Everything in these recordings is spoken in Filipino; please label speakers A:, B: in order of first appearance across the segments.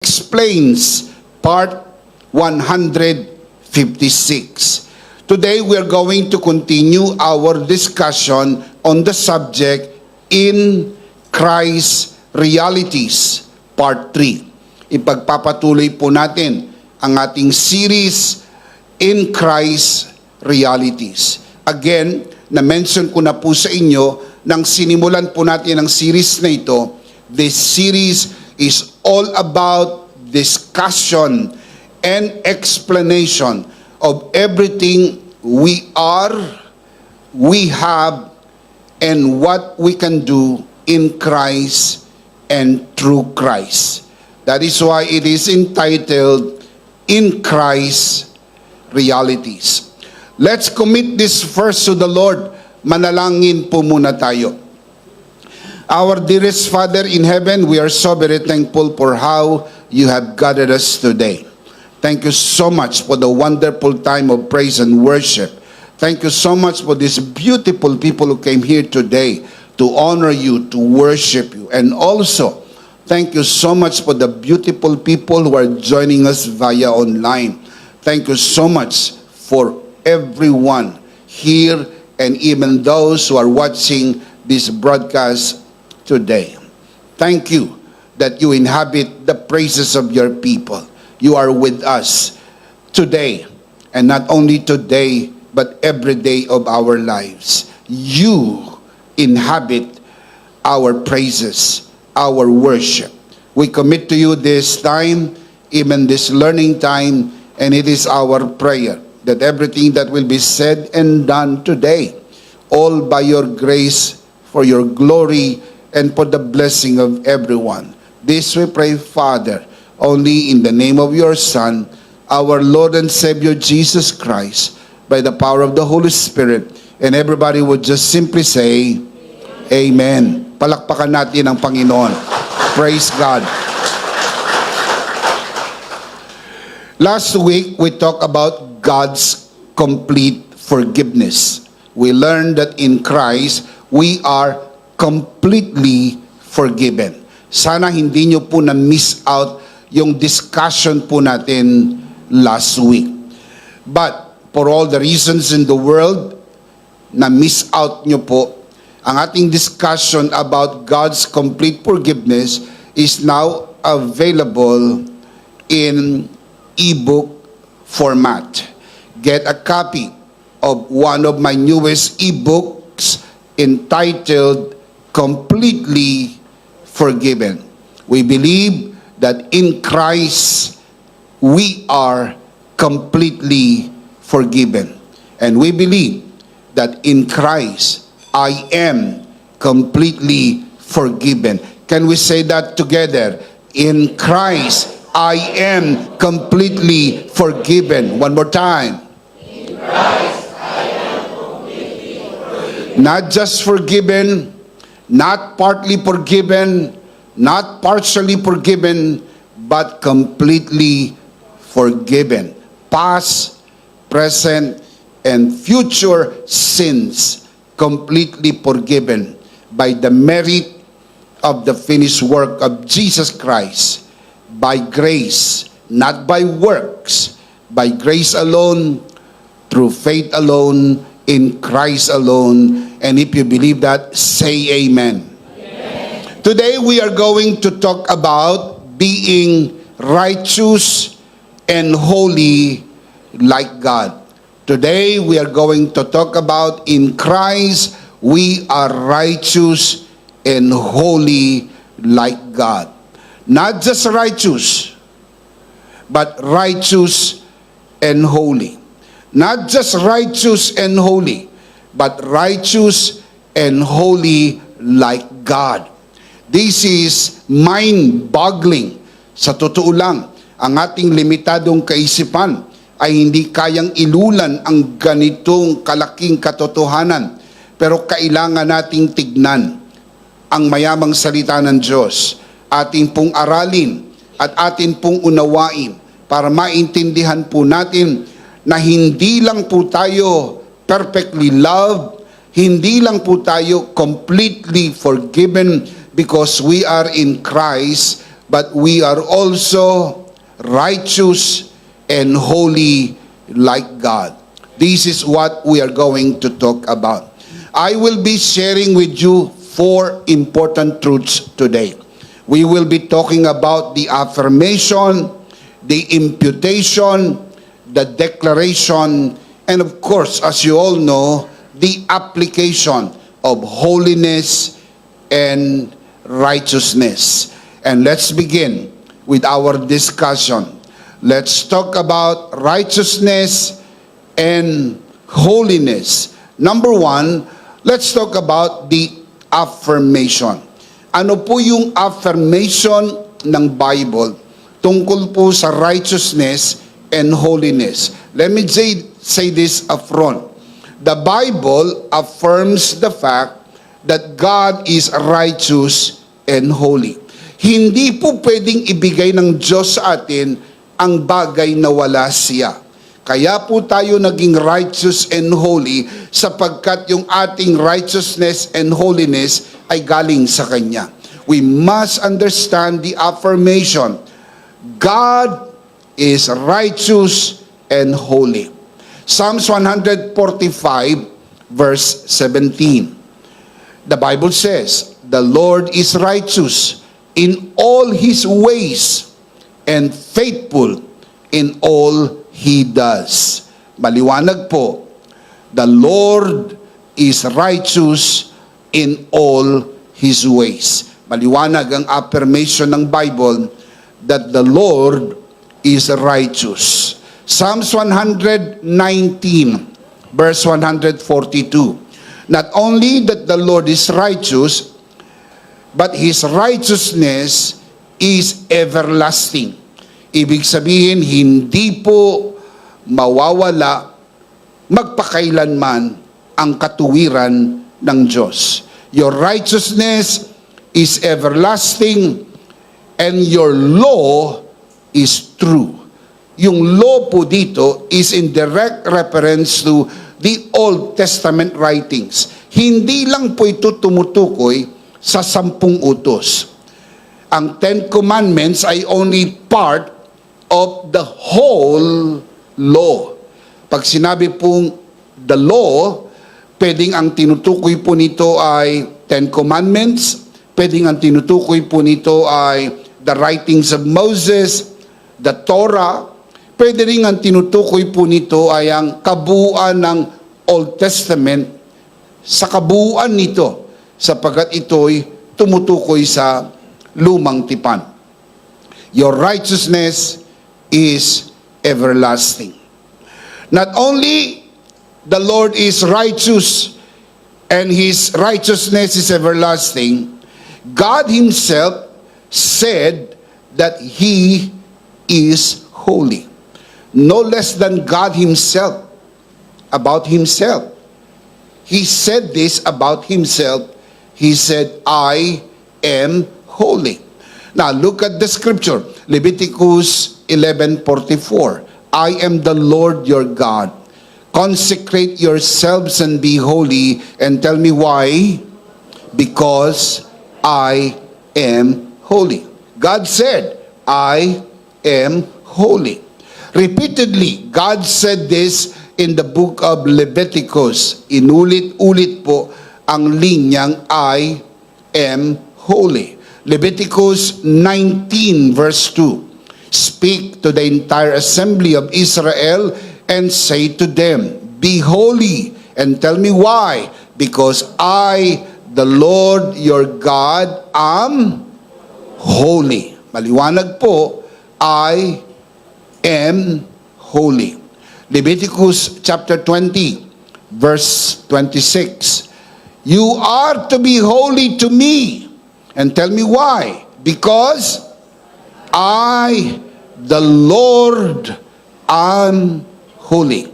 A: Explains, Part 156. Today, we are going to continue our discussion on the subject In Christ Realities, Part 3. Ipagpapatuloy po natin ang ating series In Christ Realities. Again, na-mention ko na po sa inyo nang sinimulan po natin ang series na ito. This series is all about discussion and explanation of everything we are, we have, and what we can do in Christ and through Christ. That is why it is entitled In Christ Realities. Let's commit this first to the Lord. Manalangin po muna tayo. Our dearest Father in heaven, we are so very thankful for how you have gathered us today. Thank you so much for the wonderful time of praise and worship. Thank you so much for these beautiful people who came here today to honor you, to worship you. And also, thank you so much for the beautiful people who are joining us via online. Thank you so much for everyone here and even those who are watching this broadcast today. Thank you that you inhabit the praises of your people. You are with us today, and not only today, but every day of our lives. You inhabit our praises, our worship. We commit to you this time, even this learning time, and it is our prayer that everything that will be said and done today, all by your grace, for your glory, and for the blessing of everyone. This we pray, Father, only in the name of your Son, our Lord and Savior Jesus Christ, by the power of the Holy Spirit. And everybody would just simply say, Amen. Palakpakan natin ang Panginoon. Praise God. Last week, we talked about God's complete forgiveness. We learned that in Christ, we are completely forgiven. Sana hindi nyo po na-miss out yung discussion po natin last week. But for all the reasons in the world, na-miss out nyo po, ang ating discussion about God's complete forgiveness is now available in ebook format. Get a copy of one of my newest ebooks entitled Completely Forgiven. We believe that in Christ we are completely forgiven. And we believe that in Christ I am completely forgiven. Can we say that together? In Christ I am completely forgiven. One more time.
B: In Christ I am completely forgiven.
A: Not just forgiven, not partly forgiven, not partially forgiven, but completely forgiven. Past, present, and future sins completely forgiven by the merit of the finished work of Jesus Christ. By grace, not by works, by grace alone, through faith alone, in Christ alone. And if you believe that, say amen.
B: Amen.
A: Today we are going to talk about being righteous and holy like God. Today we are going to talk about in Christ we are righteous and holy like God. Not just righteous, but righteous and holy. Not just righteous and holy, but righteous and holy like God. This is mind-boggling. Sa totoo lang, ang ating limitadong kaisipan ay hindi kayang ilulan ang ganitong kalaking katotohanan. Pero kailangan nating tignan ang mayamang salita ng Diyos. Atin pong aralin at atin pong unawain para maintindihan po natin na hindi lang po tayo perfectly loved, hindi lang po tayo completely forgiven because we are in Christ, but we are also righteous and holy like God. This is what we are going to talk about. I will be sharing with you 4 important truths today. We will be talking about the affirmation, the imputation, the declaration, and of course, as you all know, the application of holiness and righteousness. And let's begin with our discussion. Let's talk about righteousness and holiness. Number 1, let's talk about the affirmation. Ano po yung affirmation ng Bible tungkol po sa righteousness and holiness? Let me say this upfront. The Bible affirms the fact that God is righteous and holy. Hindi po pwedeng ibigay ng Diyos sa atin ang bagay na wala siya. Kaya po tayo naging righteous and holy sapagkat yung ating righteousness and holiness ay galing sa Kanya. We must understand the affirmation. God is righteous and holy. Psalms 145 verse 17. The Bible says, "The Lord is righteous in all His ways and faithful in all He does." Maliwanag po, the Lord is righteous in all His ways. Maliwanag ang affirmation ng Bible that the Lord is righteous. Psalms 119 verse 142. Not only that the Lord is righteous, but His righteousness is everlasting. Ibig sabihin, hindi po mawawala magpakailanman ang katuwiran ng Diyos. Your righteousness is everlasting and your law is true. Yung law po dito is in direct reference to the Old Testament writings. Hindi lang po ito tumutukoy sa 10 utos. Ang 10 Commandments ay only part of the whole law. Pag sinabi pong the law, pwedeng ang tinutukoy po nito ay 10 Commandments, pwedeng ang tinutukoy po nito ay the writings of Moses, the Torah, pwede rin ang tinutukoy po nito ay ang kabuuan ng Old Testament sa kabuuan nito sapagkat ito'y tumutukoy sa lumang tipan. Your righteousness is everlasting. Not only the Lord is righteous and His righteousness is everlasting, God Himself said that He is holy. No less than God Himself about Himself. He said this about Himself. He said, "I am holy." Now look at the scripture. Leviticus 11:44. "I am the Lord your God. Consecrate yourselves and be holy." And tell me why? Because I am holy. God said, "I am holy." Repeatedly, God said this in the book of Leviticus. Inulit-ulit po ang linyang I am holy. Leviticus 19 verse 2. "Speak to the entire assembly of Israel and say to them, be holy, and tell me why. Because I, the Lord your God, am holy." Maliwanag po, I am holy. Leviticus chapter 20, verse 26. "You are to be holy to me." And tell me why. Because I, the Lord, am holy.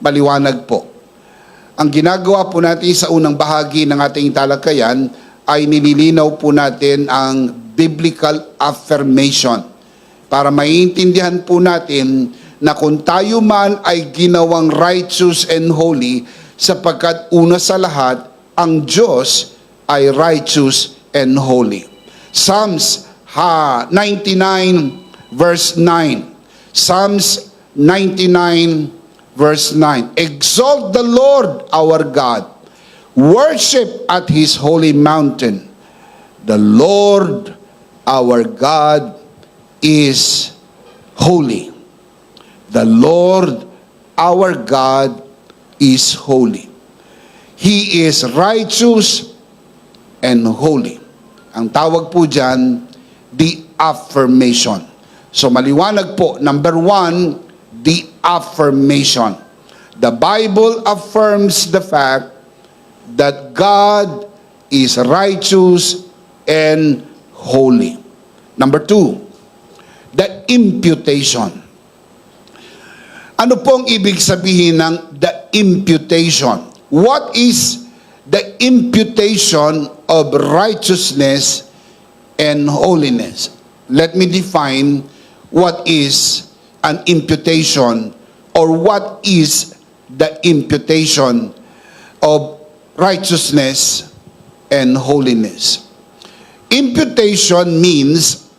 A: Maliwanag po. Ang ginagawa po natin sa unang bahagi ng ating talakayan ay nililinaw po natin ang biblical affirmation para maiintindihan po natin na kung tayo man ay ginawang righteous and holy sapagkat una sa lahat, ang Diyos ay righteous and holy. Psalms 99 verse 9. Psalms 99 verse 9. Exalt the Lord our God. Worship at His holy mountain. The Lord our God is holy. The Lord our God is holy. He is righteous and holy. Ang tawag po dyan, the affirmation. So maliwanag po, number 1, the affirmation. The Bible affirms the fact that God is righteous and holy. Number 2, the imputation. Ano pong ibig sabihin ng the imputation? What is the imputation of righteousness and holiness? Let me define what is an imputation, or what is the imputation of righteousness and holiness. Imputation means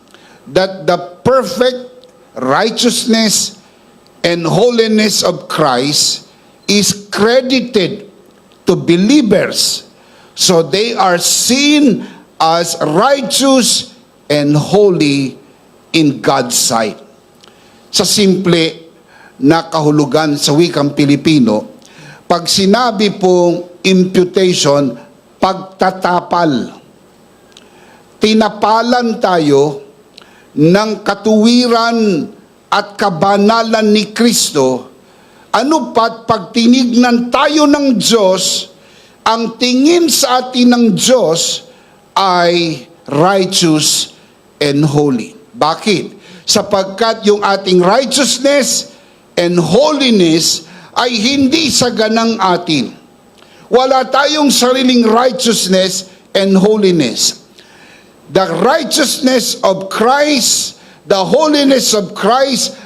A: that the perfect righteousness and holiness of Christ is credited to believers, so they are seen as righteous and holy in God's sight. Sa simple na kahulugan sa wikang Pilipino, pag sinabi pong imputation, pagtatapal. Tinapalan tayo ng katuwiran at kabanalan ni Kristo. Ano pat pag tinignan tayo ng Diyos, ang tingin sa atin ng Diyos ay righteous and holy. Bakit? Sapagkat yung ating righteousness and holiness ay hindi sa ganang atin. Wala tayong sariling righteousness and holiness. The righteousness of Christ, the holiness of Christ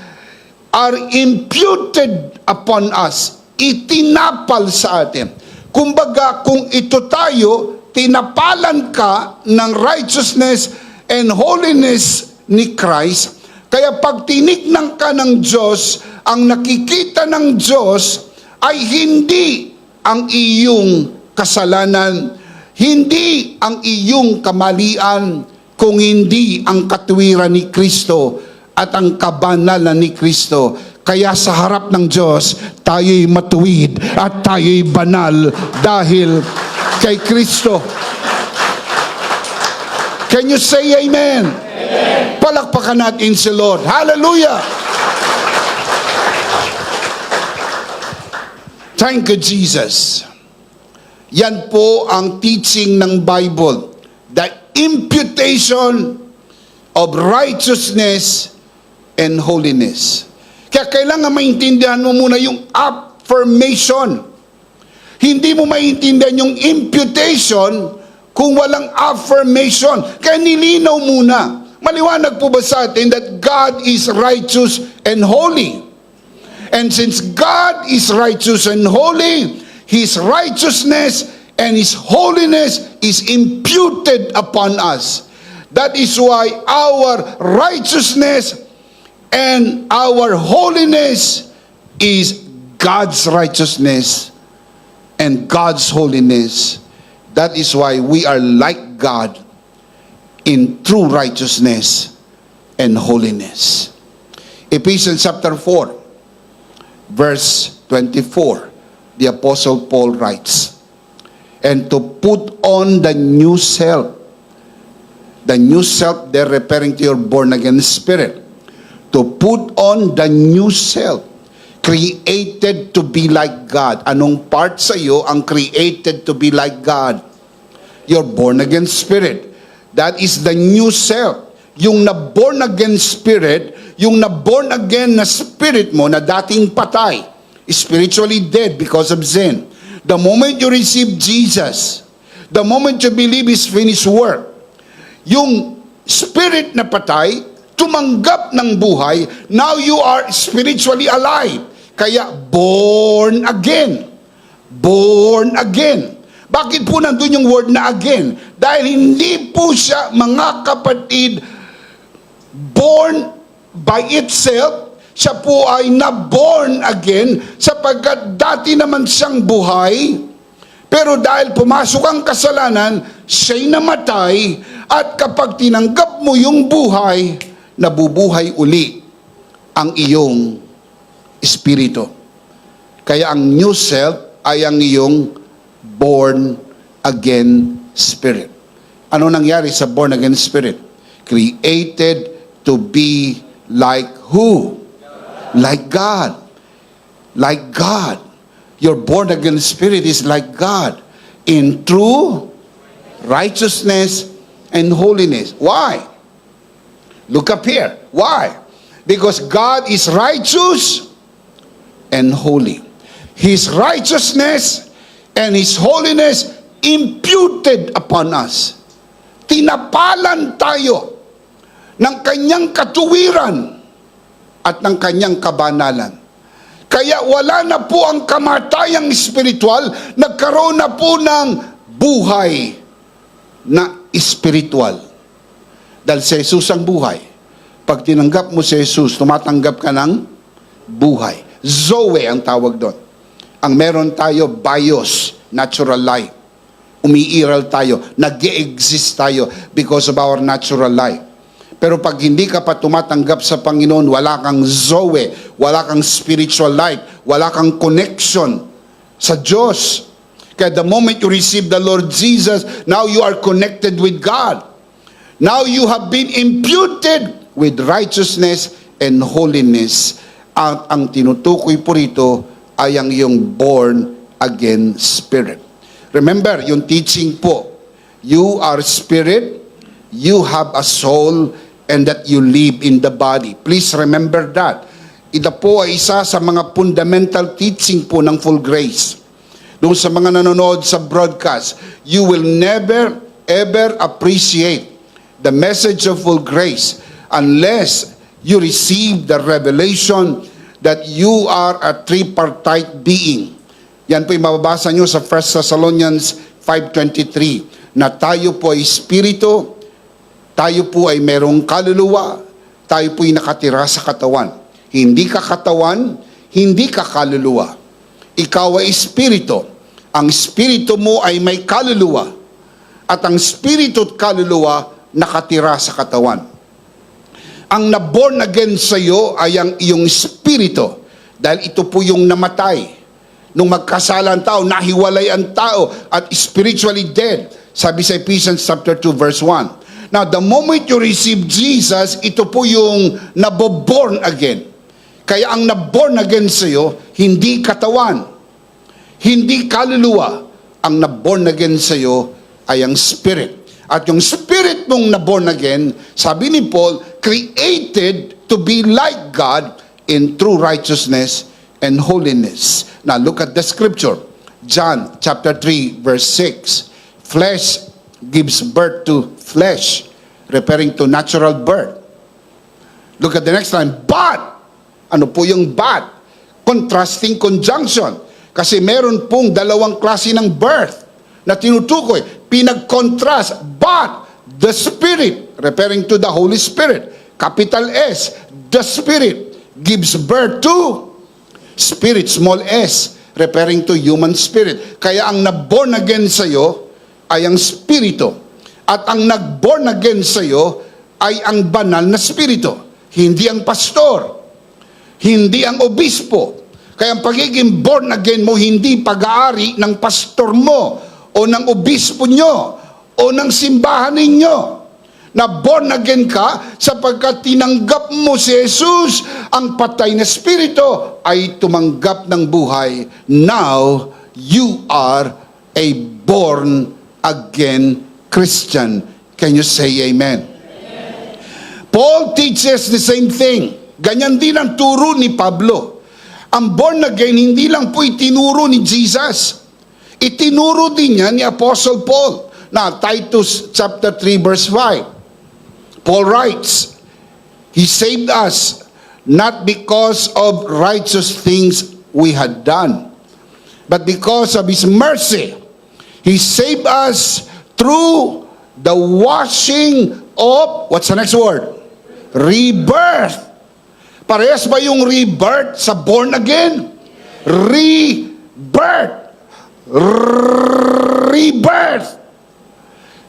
A: are imputed upon us. Itinapal sa atin. Kumbaga, kung ito tayo, tinapalan ka ng righteousness and holiness ni Christ, kaya pag tinignan ka ng Diyos, ang nakikita ng Diyos ay hindi ang iyong kasalanan, hindi ang iyong kamalian, kung hindi ang katuwiran ni Kristo at ang kabanalan ni Kristo. Kaya sa harap ng Diyos, tayo'y matuwid at tayo'y banal dahil kay Kristo. Can you say amen? Amen. Palakpakan natin si Lord. Hallelujah! Thank you, Jesus. Yan po ang teaching ng Bible. The imputation of righteousness and holiness. Kaya kailangan maintindihan mo muna yung affirmation. Hindi mo maintindihan yung imputation kung walang affirmation. Kaya nilinaw muna. Maliwanag po ba sa atin that God is righteous and holy? And since God is righteous and holy, His righteousness and His holiness is imputed upon us. That is why our righteousness and our holiness is God's righteousness and God's holiness. That is why we are like God in true righteousness and holiness. Ephesians chapter 4, verse 24, the Apostle Paul writes, and to put on the new self. The new self, they're referring to your born-again spirit. To put on the new self, created to be like God. Anong part sa iyo ang created to be like God? Your born-again spirit. That is the new self. Yung na-born-again spirit, yung na-born-again na spirit mo na dating patay, spiritually dead because of sin. The moment you receive Jesus, the moment you believe His finished work, yung spirit na patay, tumanggap ng buhay, now you are spiritually alive. Kaya born again. Born again. Bakit po nandun yung word na again? Dahil hindi po siya, mga kapatid, born by itself. Siya po ay na-born again sapagkat dati naman siyang buhay. Pero dahil pumasok ang kasalanan, siya'y namatay. At kapag tinanggap mo yung buhay, nabubuhay uli ang iyong espiritu. Kaya ang new self ay ang iyong born again spirit. Ano nangyari sa born again spirit? Created to be like who? Like God. Like God. Your born again spirit is like God in true righteousness and holiness. Why? Look up here. Why? Because God is righteous and holy. His righteousness and His holiness imputed upon us. Tinapalan tayo ng kanyang katuwiran at ng kanyang kabanalan. Kaya wala na po ang kamatayang espiritual, nagkaroon na po ng buhay na espiritual. Dahil si Jesus ang buhay. Pag tinanggap mo si Jesus, tumatanggap ka ng buhay. Zoe ang tawag doon. Ang meron tayo, bios, natural life. Umiiral tayo, nag-e-exist tayo because of our natural life. Pero pag hindi ka pa tumatanggap sa Panginoon, wala kang Zoe, wala kang spiritual life, wala kang connection sa Diyos. Kaya the moment you receive the Lord Jesus, now you are connected with God. Now you have been imputed with righteousness and holiness. At ang tinutukoy po rito ay ang iyong born again spirit. Remember, yung teaching po, you are spirit, you have a soul, and that you live in the body. Please remember that. Ito po ay isa sa mga fundamental teaching po ng full grace. Doon sa mga nanonood sa broadcast, you will never ever appreciate the message of full grace unless you receive the revelation that you are a tripartite being. Yan po yung mababasa nyo sa 1 Thessalonians 5:23, na tayo po ay espiritu, tayo po ay merong kaluluwa, tayo po ay nakatira sa katawan. Hindi ka katawan, hindi ka kaluluwa. Ikaw ay espiritu. Ang espiritu mo ay may kaluluwa. At ang espiritu at kaluluwa nakatira sa katawan. Ang na-born again sa iyo ay ang iyong espiritu. Dahil ito po yung namatay. Nung magkasala ang tao, nahiwalay ang tao at spiritually dead. Sabi sa Ephesians chapter 2 verse 1. Now, the moment you receive Jesus, ito po yung naboborn again. Kaya ang naborn again sa iyo, hindi katawan, hindi kaluluwa. Ang naborn again sa iyo ay ang spirit. At yung spirit mong naborn again, sabi ni Paul, created to be like God in true righteousness and holiness. Now look at the scripture. John chapter 3 verse 6. Flesh gives birth to flesh, referring to natural birth. Look at the next line. But, ano po yung but? Contrasting conjunction. Kasi meron pong dalawang klase ng birth na tinutukoy. Pinag-contrast. But, the Spirit, referring to the Holy Spirit, capital S, the Spirit gives birth to Spirit, small s, referring to human spirit. Kaya ang nag-born again sa iyo ay ang spirito. At ang nag-born again sa iyo ay ang banal na spirito. Hindi ang pastor. Hindi ang obispo. Kaya ang pagiging born again mo, hindi pag-aari ng pastor mo o ng obispo nyo o ng simbahan ninyo. Na born again ka sapagkat tinanggap mo si Jesus, ang patay na spirito ay tumanggap ng buhay. Now, you are a born again Christian. Can you say amen? Amen. Paul teaches the same thing. Ganyan din ang turo ni Pablo. Ang born again, hindi lang po itinuro ni Jesus. Itinuro din niya ni Apostle Paul. Now, Titus chapter 3 verse 5. Paul writes, He saved us not because of righteous things we had done, but because of His mercy. He saved us through the washing of, what's the next word? rebirth. Parehas ba yung rebirth sa born again? Rebirth. Rebirth.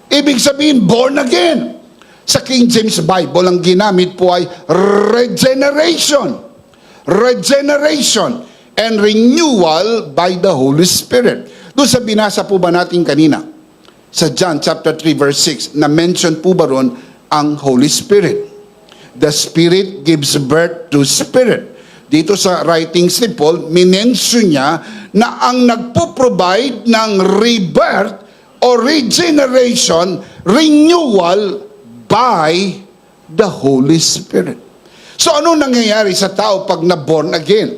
A: Ibig sabihin, born again. Sa King James Bible, ang ginamit po ay regeneration. Regeneration and renewal by the Holy Spirit. Doon sa binasa po ba natin kanina, sa John chapter 3 verse 6, na mention po ba ron ang Holy Spirit? The Spirit gives birth to Spirit. Dito sa writings ni Paul, minention niya na ang nagpo-provide ng rebirth or regeneration, renewal by the Holy Spirit. So ano nangyayari sa tao pag na-born again?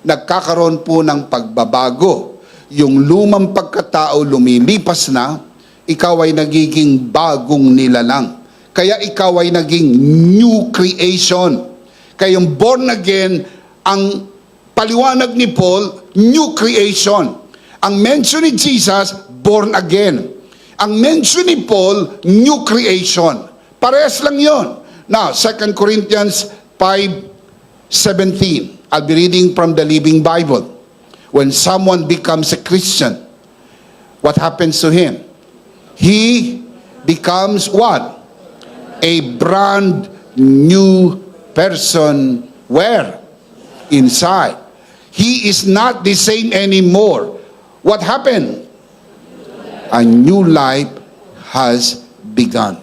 A: Nagkakaroon po ng pagbabago. Yung lumang pagkatao lumilipas na, ikaw ay nagiging bagong nilalang. Kaya ikaw ay naging new creation. Kaya yung born again, ang paliwanag ni Paul, new creation. Ang mention ni Jesus, born again. Ang mention ni Paul, new creation. Parehas lang yon. Now, 2 Corinthians 5:17. I'll be reading from the Living Bible. When someone becomes a Christian, what happens to him? He becomes what? A brand new person. Where? Inside. He is not the same anymore. What happened? A new life has begun.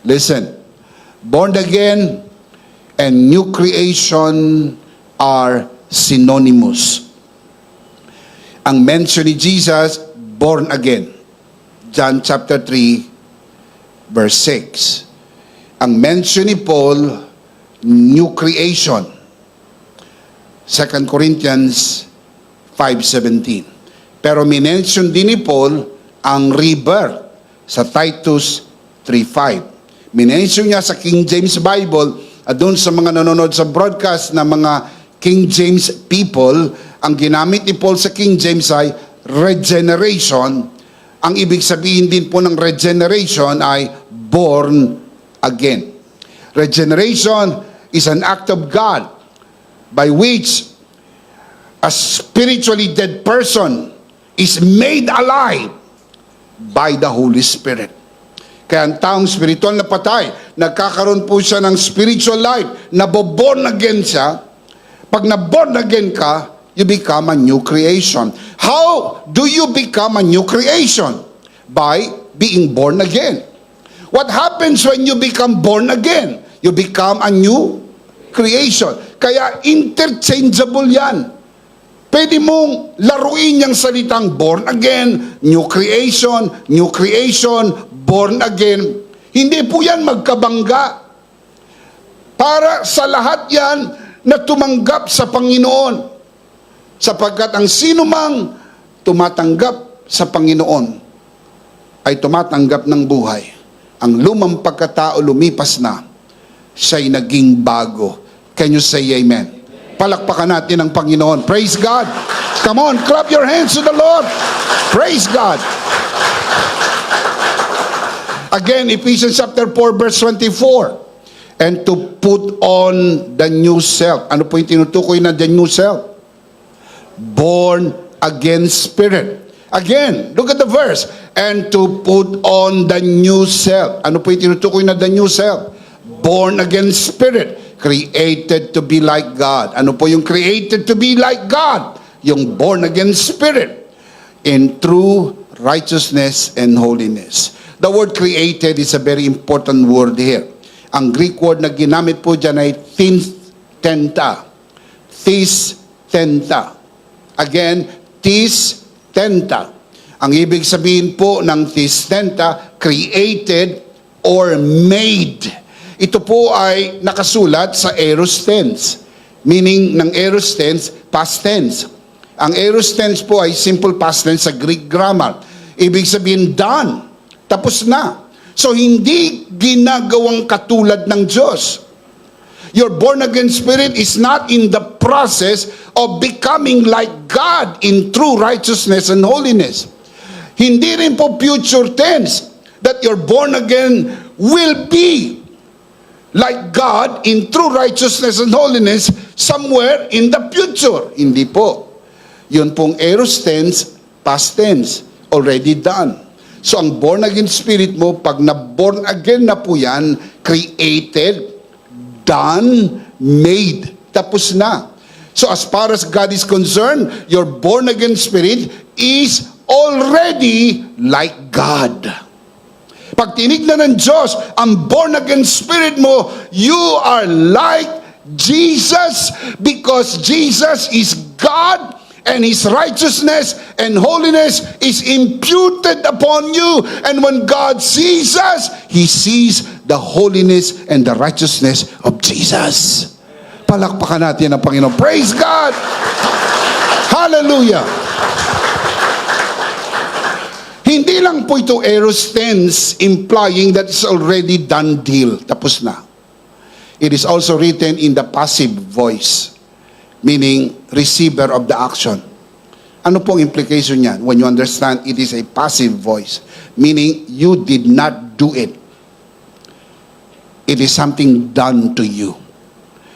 A: Listen, born again and new creation are synonymous. Ang mention ni Jesus, born again. John chapter 3, verse 6. Ang mention ni Paul, new creation. 2 Corinthians 5:17. Pero minention din ni Paul ang rebirth sa Titus 3:5. Minention niya sa King James Bible at doon sa mga nanonood sa broadcast na mga King James people, ang ginamit ni Paul sa King James ay regeneration. Ang ibig sabihin din po ng regeneration ay born again. Regeneration is an act of God by which a spiritually dead person is made alive by the Holy Spirit. Kaya ang taong spiritual na patay, nagkakaroon po siya ng spiritual life, naboborn again siya. Pag naborn again ka, you become a new creation. How do you become a new creation? By being born again. What happens when you become born again? You become a new creation. Kaya interchangeable yan. Pwede mong laruin yung salitang born again, new creation, born again. Hindi po yan magkabangga. Para sa lahat yan na tumanggap sa Panginoon. Sapagkat ang sino mang tumatanggap sa Panginoon ay tumatanggap ng buhay. Ang lumang pagkatao lumipas na, siya'y naging bago. Can you say amen? Palakpakan natin ang Panginoon. Praise God. Come on, clap your hands to the Lord. Praise God. Again, Ephesians chapter 4 verse 24. And to put on the new self. Ano po yung tinutukoy na the new self? Born again spirit. Again, look at the verse. And to put on the new self. Ano po yung tinutukoy na the new self? Born again spirit. Created to be like God. Ano po yung created to be like God? Yung born again spirit. In true righteousness and holiness. The word created is a very important word here. Ang Greek word na ginamit po dyan ay thistenta. Thistenta. Again, thistenta. Ang ibig sabihin po ng thistenta, created or made. Ito po ay nakasulat sa aorist tense. Meaning ng aorist tense, past tense. Ang aorist tense po ay simple past tense sa Greek grammar. Ibig sabihin, done. Tapos na. So, hindi ginagawang katulad ng Diyos. Your born-again spirit is not in the process of becoming like God in true righteousness and holiness. Hindi rin po future tense that your born-again will be like God in true righteousness and holiness somewhere in the future. Hindi po. Yun pong aorist tense, past tense, already done. So ang born again spirit mo, pag na-born again na po yan, created, done, made. Tapos na. So as far as God is concerned, your born again spirit is already like God. Pag tinignan ng Diyos, ang born-again spirit mo, you are like Jesus because Jesus is God and His righteousness and holiness is imputed upon you. And when God sees us, He sees the holiness and the righteousness of Jesus. Palakpakan natin ang Panginoon. Praise God! Hallelujah! Hindi lang po ito aorist tense implying that it's already done deal. Tapos na. It is also written in the passive voice, meaning receiver of the action. Ano pong implication niyan? When you understand it is a passive voice, meaning you did not do it. It is something done to you.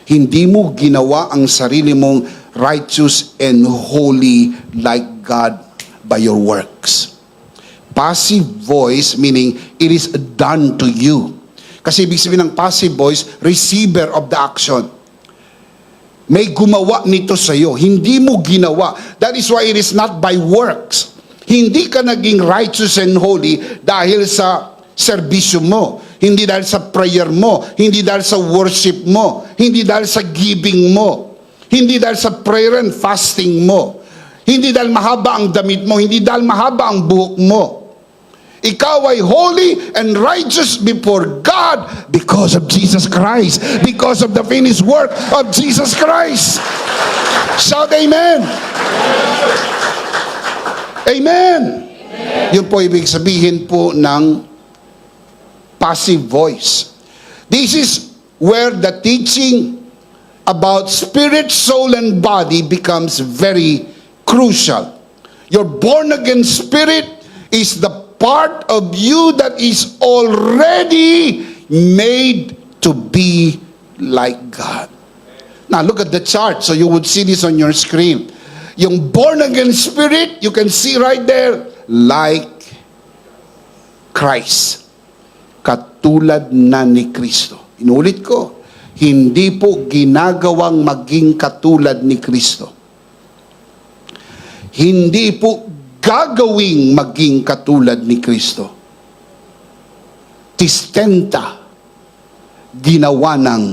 A: Hindi mo ginawa ang sarili mong righteous and holy like God by your works. Passive voice, meaning it is done to you. Kasi ibig sabihin ng passive voice, receiver of the action. May gumawa nito sa iyo. Hindi mo ginawa. That is why it is not by works. Hindi ka naging righteous and holy dahil sa serbisyo mo. Hindi dahil sa prayer mo. Hindi dahil sa worship mo. Hindi dahil sa giving mo. Hindi dahil sa prayer and fasting mo. Hindi dahil mahaba ang damit mo. Hindi dahil mahaba ang buhok mo. Ikaw ay holy and righteous before God because of Jesus Christ. Because of the finished work of Jesus Christ. Shout amen. Amen. Yun po ibig sabihin po ng passive voice. This is where the teaching about spirit, soul, and body becomes very crucial. Your born-again spirit is the part of you that is already made to be like God. Now, look at the chart so you would see this on your screen. Yung born-again spirit, you can see right there, like Christ. Katulad na ni Kristo. Inulit ko, hindi po ginagawang maging katulad ni Kristo. Hindi po gagawing maging katulad ni Kristo. Tistenta, ginawa ng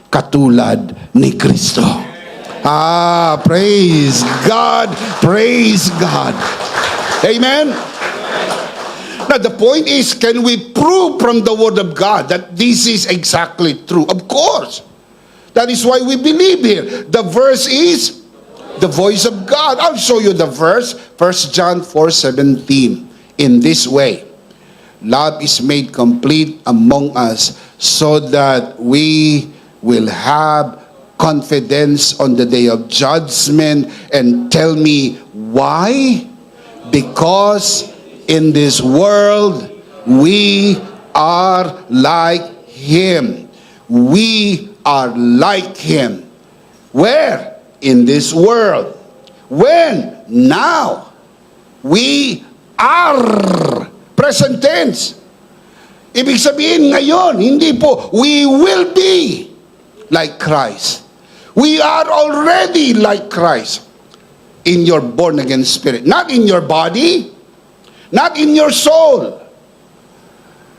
A: katulad ni Kristo. Praise God, praise God. Amen? Now the point is, can we prove from the Word of God that this is exactly true? Of course. That is why we believe here. The verse is the voice of God. I'll show you the verse, 1 John 4:17. In this way, love is made complete among us so that we will have confidence on the day of judgment. And tell me why? Because in this world we are like Him. We are like Him. Where? In this world. When? Now. We are. Present tense. Ibig sabihin ngayon, hindi po, we will be like Christ. We are already like Christ in your born-again spirit. Not in your body, not in your soul.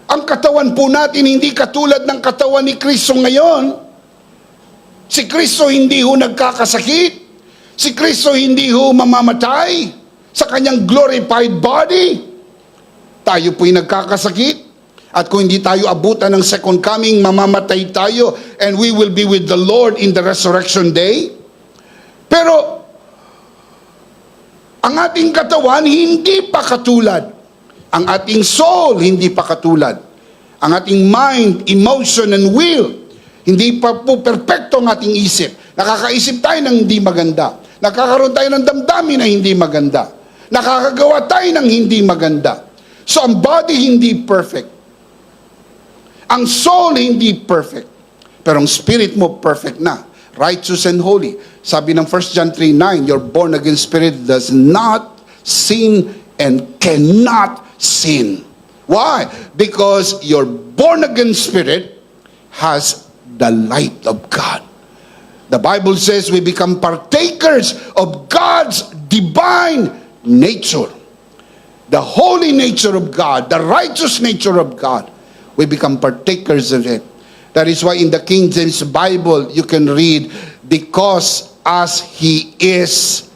A: Ang katawan po natin hindi katulad ng katawan ni Kristo ngayon. Si Kristo hindi ho nagkakasakit. Si Kristo hindi ho mamamatay sa kanyang glorified body. Tayo po'y nagkakasakit. At kung hindi tayo abutan ng second coming, mamamatay tayo and we will be with the Lord in the resurrection day. Pero ang ating katawan hindi pa katulad. Ang ating soul hindi pa katulad. Ang ating mind, emotion, and will, hindi pa po perpekto ang ating isip. Nakakaisip tayo ng hindi maganda. Nakakaroon tayo ng damdamin na hindi maganda. Nakakagawa tayo ng hindi maganda. So ang body hindi perfect. Ang soul hindi perfect. Pero ang spirit mo, perfect na. Righteous and holy. Sabi ng 1 John 3:9, your born again spirit does not sin and cannot sin. Why? Because your born again spirit has the light of God. The Bible says we become partakers of God's divine nature. The holy nature of God, the righteous nature of God. We become partakers of it. That is why in the King James Bible, you can read, because as He is,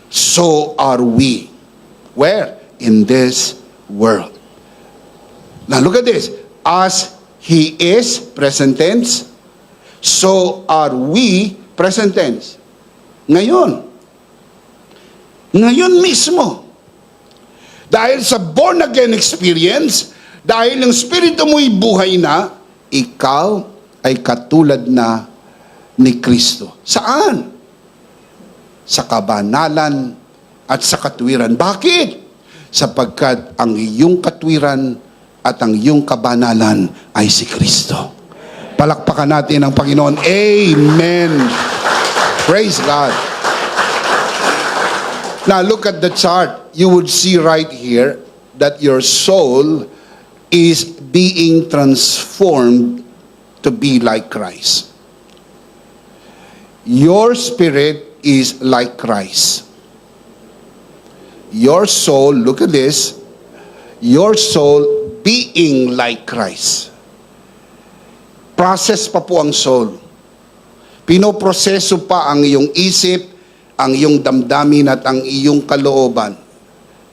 A: so are we. Where? In this world. Now look at this. As He is, present tense, so are we, present tense. Ngayon. Ngayon mismo. Dahil sa born again experience, dahil ang Espiritu mo'y buhay na, ikaw ay katulad na ni Kristo. Saan? Sa kabanalan at sa katwiran. Bakit? Sapagkat ang iyong katwiran at ang iyong kabanalan ay si Kristo. Palakpakan natin ang Panginoon. Amen. Praise God. Now look at the chart. You would see right here that your soul is being transformed to be like Christ. Your spirit is like Christ. Your soul, look at this, your soul being like Christ. Process pa po ang soul. Pinoproseso pa ang iyong isip, ang iyong damdamin at ang iyong kalooban.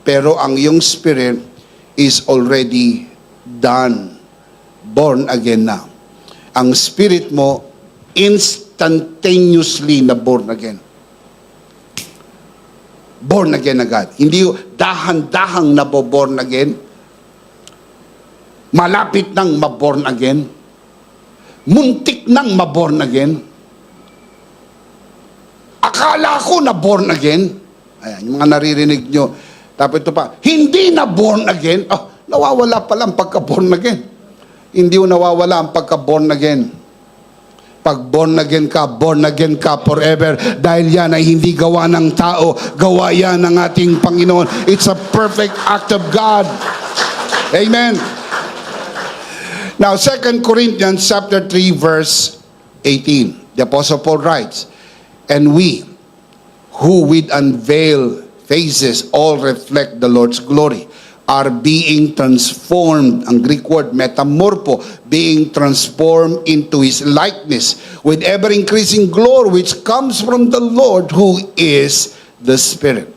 A: Pero ang iyong spirit is already done, born again na. Ang spirit mo instantaneously na born again. Born again agad. Hindi dahan-dahang naboborn again. Malapit nang maborn again. Muntik nang maborn again. Akala ko na born again. Ayan, yung mga naririnig nyo. Tapos ito pa, hindi na born again. Nawawala pala ang pagka-born again. Hindi nawawala ang pagka-born again. Pag born again ka forever. Dahil yan ay hindi gawa ng tao. Gawa yan ng ating Panginoon. It's a perfect act of God. Amen. Now, 2 Corinthians chapter 3, verse 18. The Apostle Paul writes, and we, who with unveiled faces all reflect the Lord's glory, are being transformed, ang Greek word metamorpho, being transformed into His likeness with ever-increasing glory which comes from the Lord who is the Spirit.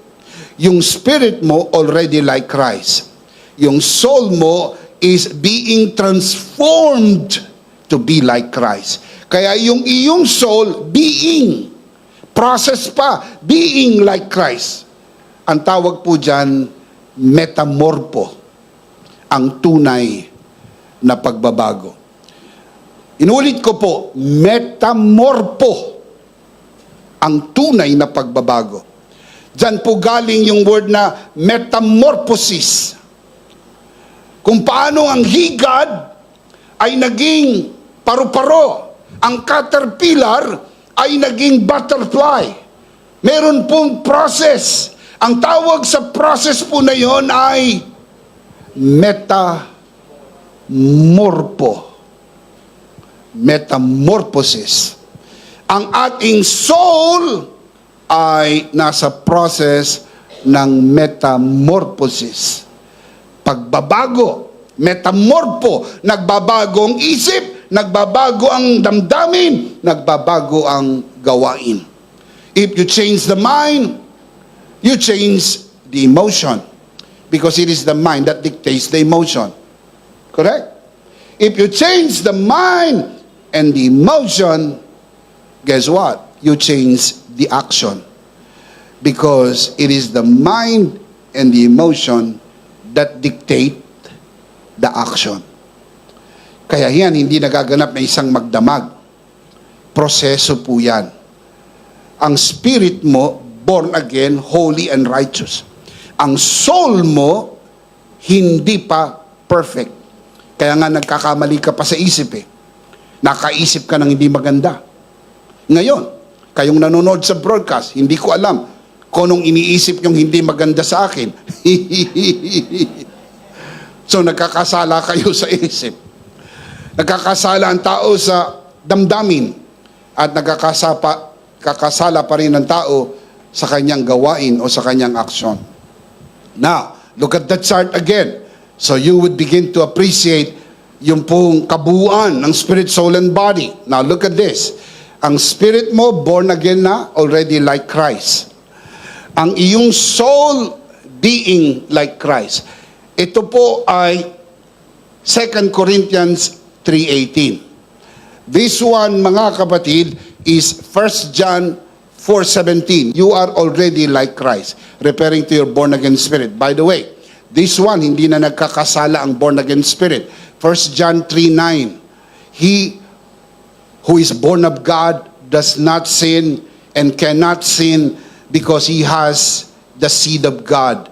A: Yung spirit mo already like Christ. Yung soul mo is being transformed to be like Christ. Kaya yung iyong soul, being, process pa, being like Christ. Ang tawag po dyan, metamorpho, ang tunay na pagbabago. Inulit ko po, metamorpho, ang tunay na pagbabago. Diyan po galing yung word na metamorphosis. Kung paano ang higad ay naging paru-paro, ang caterpillar ay naging butterfly. Meron pong process. Ang tawag sa process po na yon ay metamorphosis. Ang ating soul ay nasa process ng metamorphosis. Pagbabago, metamorpho, nagbabago ang isip, nagbabago ang damdamin, nagbabago ang gawain. If you change the mind, you change the emotion, because it is the mind that dictates the emotion. Correct? If you change the mind and the emotion, guess what? You change the action. Because it is the mind and the emotion that dictate the action. Kaya yan, hindi nagaganap na isang magdamag. Proseso po yan. Ang spirit mo, born again, holy and righteous. Ang soul mo, hindi pa perfect. Kaya nga nagkakamali ka pa sa isip eh. Nakaisip ka ng hindi maganda. Ngayon, kayong nanonood sa broadcast, hindi ko alam kung anong iniisip yung hindi maganda sa akin. So nagkakasala kayo sa isip. Nagkakasala ang tao sa damdamin. At nagkakasala pa rin ang tao sa kanyang gawain o sa kanyang aksyon. Now, look at the chart again. So you would begin to appreciate yung pong kabuuan ng spirit, soul, and body. Now look at this. Ang spirit mo, born again na, already like Christ. Ang iyong soul, being like Christ. Ito po ay 2 Corinthians 3:18. This one, mga kapatid, is 1 John 4:17. You are already like Christ. Referring to your born-again spirit. By the way, this one, hindi na nagkakasala ang born-again spirit. 1 John 3:9. He who is born of God does not sin and cannot sin because he has the seed of God.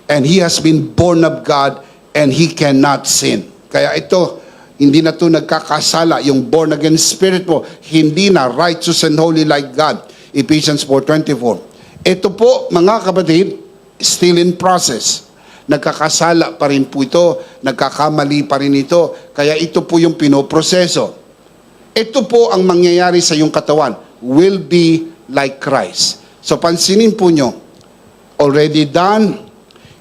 A: And he has been born of God and he cannot sin. Kaya ito, hindi na ito nagkakasala. Yung born-again spirit mo, hindi na righteous and holy like God. Ephesians 4:24. Ito po, mga kapatid, still in process. Nagkakasala pa rin po ito, nagkakamali pa rin ito, kaya ito po yung pinoproseso. Ito po ang mangyayari sa iyong katawan, will be like Christ. So pansinin po nyo, already done,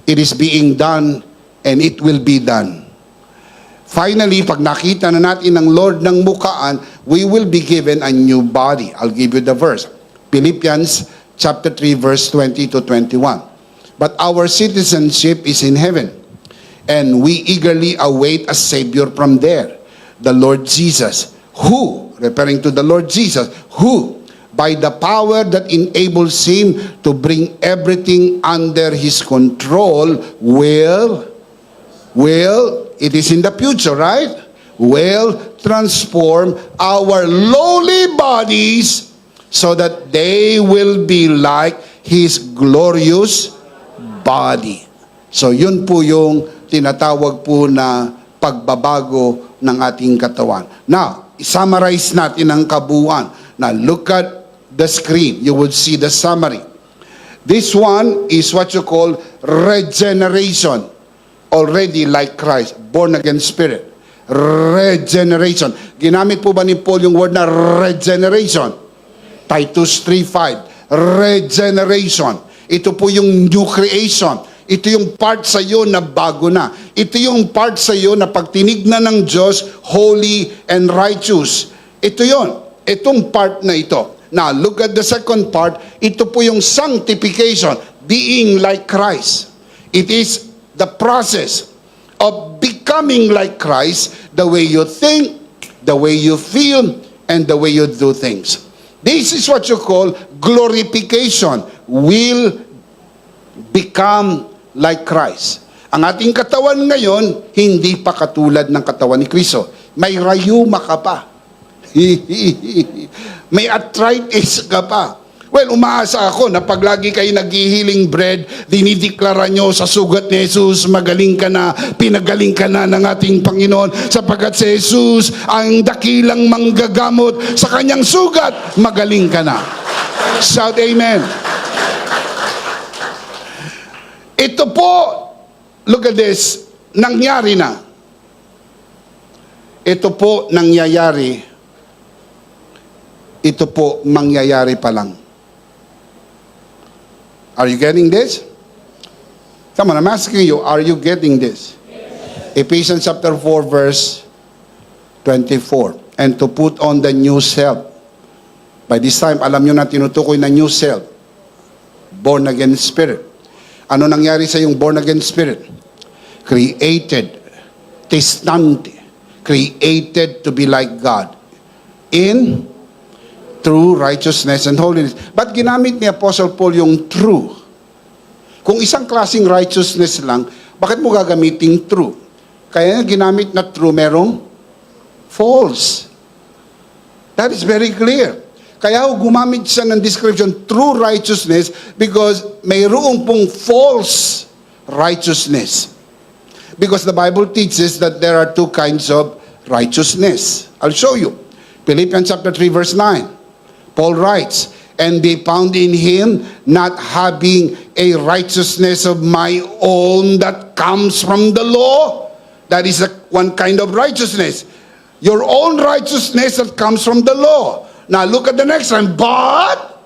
A: it is being done, and it will be done. Finally, pag nakita na natin ng Lord ng mukhaan, we will be given a new body. I'll give you the verse. Philippians chapter 3, verse 20 to 21. But our citizenship is in heaven, and we eagerly await a Savior from there, the Lord Jesus, who, referring to the Lord Jesus, who, by the power that enables him to bring everything under his control, will, it is in the future, right? Will transform our lowly bodies so that they will be like his glorious body. So yun po yung tinatawag po na pagbabago ng ating katawan. Now, summarize natin ang kabuuan. Now, look at the screen. You will see the summary. This one is what you call regeneration. Already like Christ, born again spirit. Regeneration. Ginamit po ba ni Paul yung word na regeneration? Titus 3:5. Regeneration. Ito po yung new creation. Ito yung part sa iyo na bago na. Ito yung part sa iyo na pag tinignan ng Diyos, holy and righteous. Ito yon. Itong part na ito. Now, look at the second part. Ito po yung sanctification, being like Christ. It is the process of becoming like Christ, the way you think, the way you feel, and the way you do things. This is what you call glorification. Will become like Christ. Ang ating katawan ngayon, hindi pa katulad ng katawan ni Kristo. May rayuma ka pa. May arthritis ka pa. Well, umaasa ako na pag lagi kayo nag-healing bread, dinideklara nyo sa sugat ni Jesus, magaling ka na, pinagaling ka na ng ating Panginoon, sapagkat si Jesus ang dakilang manggagamot sa kanyang sugat, magaling ka na. Shout amen. Ito po, look at this, nangyari na. Ito po nangyayari. Ito po mangyayari pa lang. Are you getting this? Come on, I'm asking you, are you getting this? Yes. Ephesians chapter 4, verse 24. And to put on the new self. By this time, alam nyo na tinutukoy na new self. Born again spirit. Ano nangyari sa yung born again spirit? Created, testante, created to be like God in true righteousness and holiness. But ginamit ni Apostle Paul yung true. Kung isang klaseng righteousness lang, bakit mo gagamiting true? Kaya ginamit na true, merong false. That is very clear. Kaya gumamit siya ng description, true righteousness, because mayroong pong false righteousness. Because the Bible teaches that there are two kinds of righteousness. I'll show you. Philippians chapter 3 verse 9. Paul writes, and be found in him, not having a righteousness of my own that comes from the law. That is one kind of righteousness. Your own righteousness that comes from the law. Now look at the next one. But,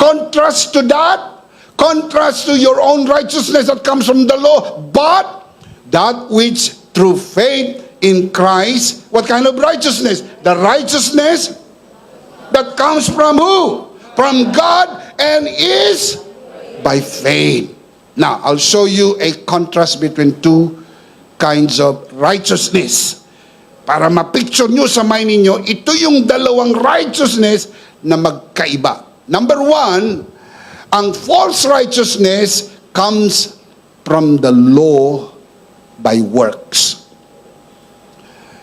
A: contrast to that, contrast to your own righteousness that comes from the law, but that which through faith in Christ, what kind of righteousness? The righteousness that comes from who? From God, and is by faith. Now, I'll show you a contrast between two kinds of righteousness. Para mapicture nyo sa mind ninyo, ito yung dalawang righteousness na magkaiba. Number one, ang false righteousness comes from the law by works.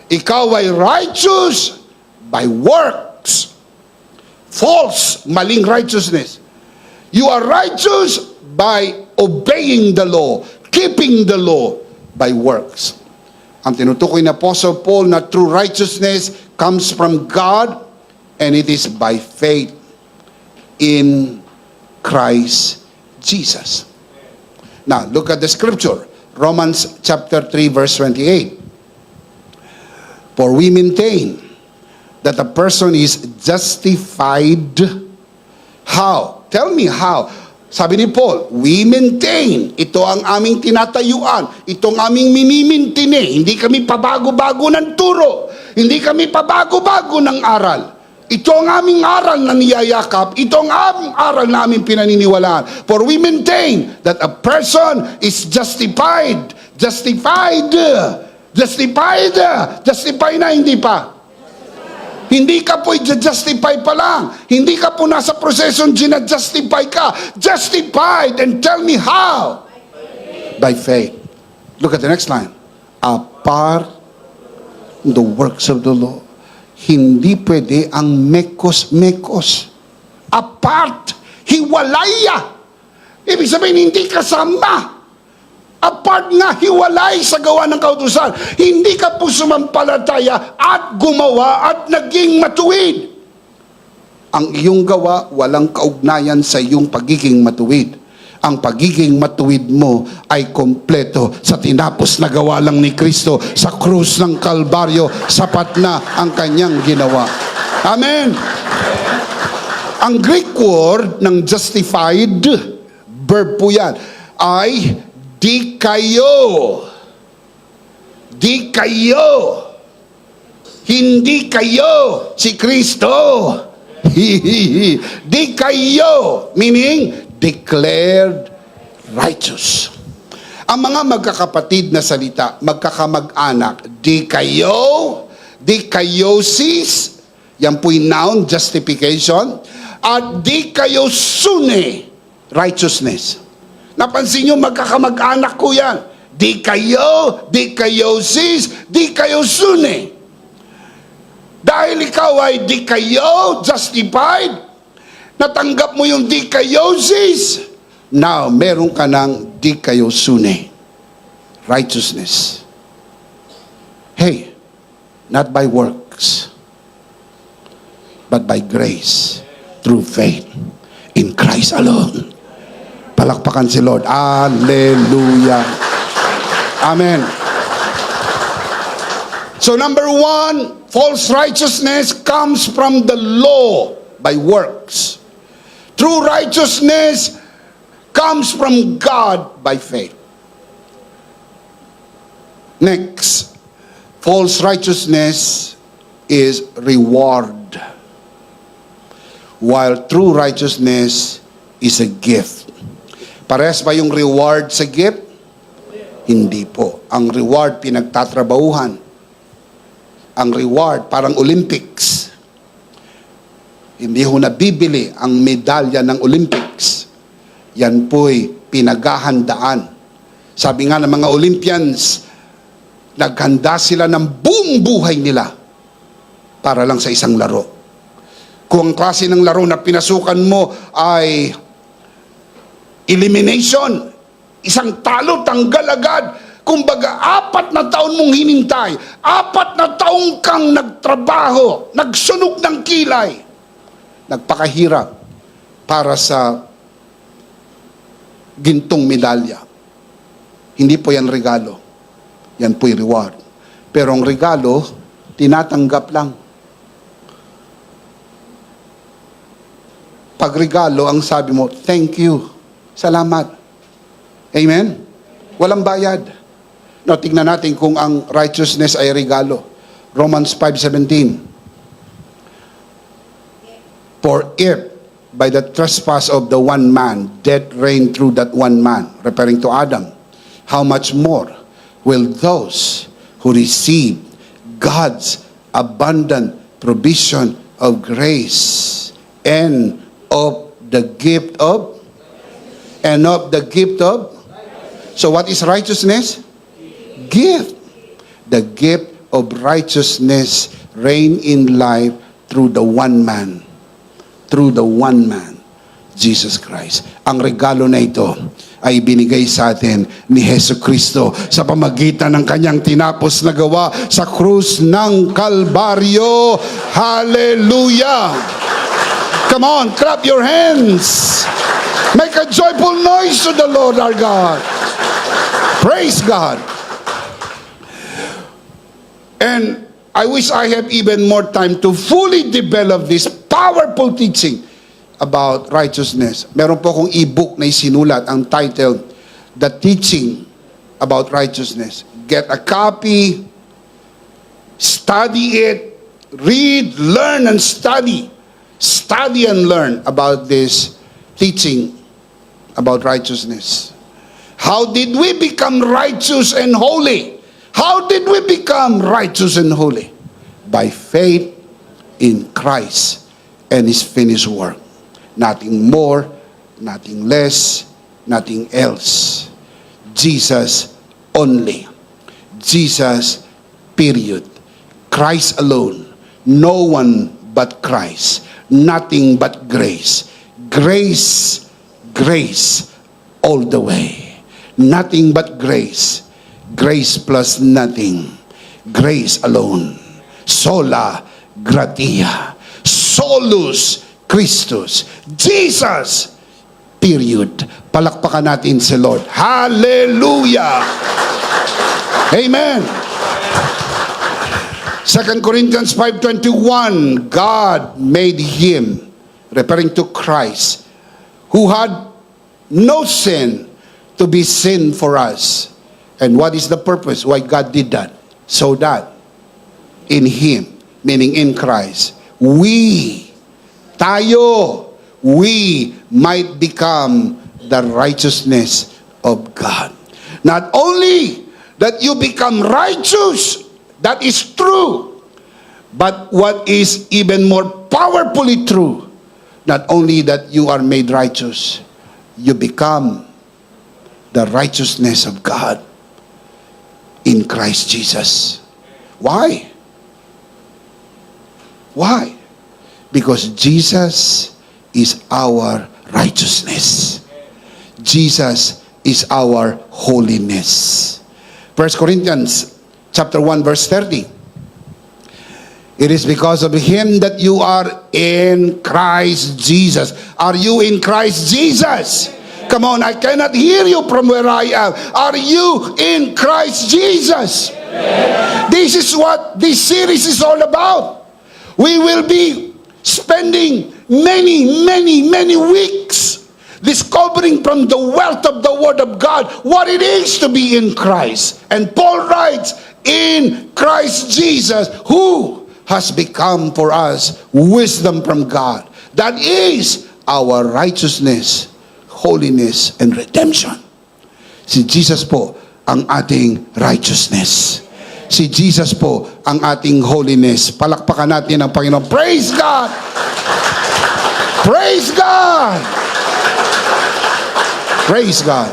A: Ikaw ay righteous by works. False, maling righteousness. You are righteous by obeying the law, keeping the law by works. Ang tinutukoy ni Apostle Paul na true righteousness comes from God, and it is by faith in Christ Jesus. Now, look at the scripture. Romans chapter 3 verse 28. For we maintain that a person is justified. How? Tell me how. Sabi ni Paul, we maintain. Ito ang aming tinatayuan. Itong aming minimintine. Hindi kami pabago-bago ng turo. Hindi kami pabago-bago ng aral. Ito ang aming aral na niyayakap. Ito ang aming aral na aming pinaniniwalaan. For we maintain that a person is justified. Justified. Justified. Justify na, hindi pa. Hindi ka po i-justify pa lang. Hindi ka po nasa prosesong gina-justify ka. Justified, and tell me how? By faith. Look at the next line. Apart the works of the law. Hindi pwede ang mekos-mekos. Apart. Hiwalaya. Ibig sabihin, hindi kasama. Apart nga, hiwalay sa gawa ng kautusan. Hindi ka po sumampalataya at gumawa at naging matuwid. Ang iyong gawa, walang kaugnayan sa iyong pagiging matuwid. Ang pagiging matuwid mo ay kompleto sa tinapos na gawa lang ni Kristo sa krus ng Kalbaryo. Sapat na ang kanyang ginawa. Amen. Ang Greek word ng justified, verb po yan, ay di kayo. Di kayo. Hindi kayo si Kristo. Di kayo. Meaning, declared righteous. Ang mga magkakapatid na salita, magkakamag-anak, di kayo sis, yan po'y noun, justification, at di kayo sune, righteousness. Napansin nyo, magkakamag-anak ko yan. Di kayo sis, di kayo sune. Dahil ikaw ay di kayo justified, natanggap mo yung di kayo sis, now meron ka ng di kayo sune. Righteousness. Hey, not by works, but by grace, through faith, in Christ alone. Palakpakan si Lord. Hallelujah. Amen. So number one, false righteousness comes from the law by works. True righteousness comes from God by faith. Next, false righteousness is reward, while true righteousness is a gift. Parehas ba yung reward sa gift? Hindi po. Ang reward pinagtatrabahuhan. Ang reward parang Olympics. Hindi ho nabibili ang medalya ng Olympics. Yan po'y pinaghahandaan. Sabi nga ng mga Olympians, naghanda sila ng buong buhay nila para lang sa isang laro. Kung ang klase ng laro na pinasukan mo ay elimination, isang talo, tanggal agad. Kumbaga, 4 na taon mong hinintay, 4 na taong kang nagtrabaho, nagsunog ng kilay, nagpakahirap para sa gintong medalya. Hindi po yan regalo. Yan po'y reward. Pero ang regalo, tinatanggap lang. Pag regalo, ang sabi mo, thank you. Salamat. Amen? Walang bayad. Now, tignan natin kung ang righteousness ay regalo. Romans 5:17. For if by the trespass of the one man, death reigned through that one man, referring to Adam, how much more will those who receive God's abundant provision of grace and of the gift of, so what is righteousness? Gift. The gift of righteousness reign in life through the one man, Jesus Christ. Ang regalo na ito ay binigay sa atin ni Hesus Kristo sa pamagitan ng kanyang tinapos na gawa sa krus ng Kalbaryo. Hallelujah! Come on, clap your hands. Make a joyful noise to the Lord our God. Praise God. And I wish I have even more time to fully develop this powerful teaching about righteousness. Meron po akong e-book na isinulat, ang title, The Teaching About Righteousness. Get a copy, study it, read, learn, and study. Study and learn about this teaching about righteousness. How did we become righteous and holy? How did we become righteous and holy? By faith in Christ and His finished work. Nothing more, nothing less, nothing else. Jesus only. Jesus, period. Christ alone. No one but Christ. Nothing but grace. Grace, grace all the way. Nothing but grace. Grace plus nothing. Grace alone. Sola gratia. Solus Christus. Jesus, period. Palakpakan natin si Lord. Hallelujah! Amen! 2 Corinthians 5:21, God made Him, referring to Christ, who had no sin, to be sin for us. And what is the purpose why God did that? So that in Him, meaning in Christ, we might become the righteousness of God. Not only that you become righteous, that is true. But what is even more powerfully true, not only that you are made righteous, you become the righteousness of God in Christ Jesus. Why? Why? Because Jesus is our righteousness. Jesus is our holiness. 1 Corinthians chapter 1 verse 30. It is because of Him that you are in Christ Jesus. Are you in Christ Jesus? Come on, I cannot hear you from where I am. Are you in Christ Jesus? This is what this series is all about. We will be spending many weeks discovering from the wealth of the Word of God what it is to be in Christ. And Paul writes, in Christ Jesus, who has become for us wisdom from God. That is our righteousness, holiness, and redemption. Si Jesus po ang ating righteousness. Si Jesus po ang ating holiness. Palakpakan natin ang Panginoon. Praise God! Praise God! Praise God.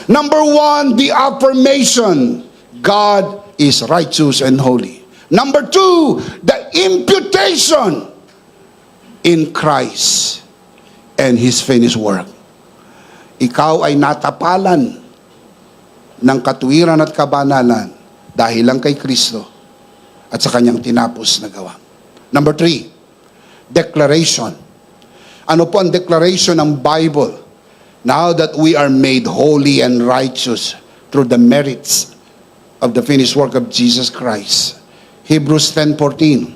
A: Number 1, the affirmation. God is righteous and holy. Number 2, the imputation in Christ and His finished work. Ikaw ay natapalan ng katuwiran at kabanalan dahil lang kay Kristo at sa kanyang tinapos na gawa. Number 3, declaration. Ano po ang declaration ng Bible? Now that we are made holy and righteous through the merits of the finished work of Jesus Christ. Hebrews 10:14.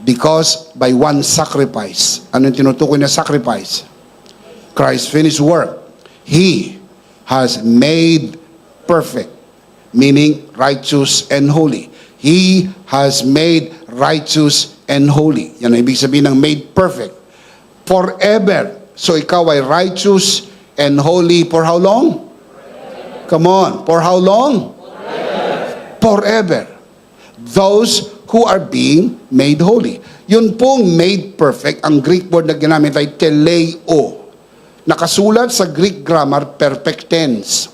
A: Because by one sacrifice, ano yung tinutukoy na sacrifice? Christ's finished work. He has made perfect, meaning righteous and holy. He has made righteous and holy. Yan ang ibig sabihin ng made perfect. Forever. So ikaw ay righteous and holy for how long? Come on. For how long? Forever. Those who are being made holy. Yun pong made perfect, ang Greek word na ginamit ay teleo. Nakasulat sa Greek grammar, perfect tense.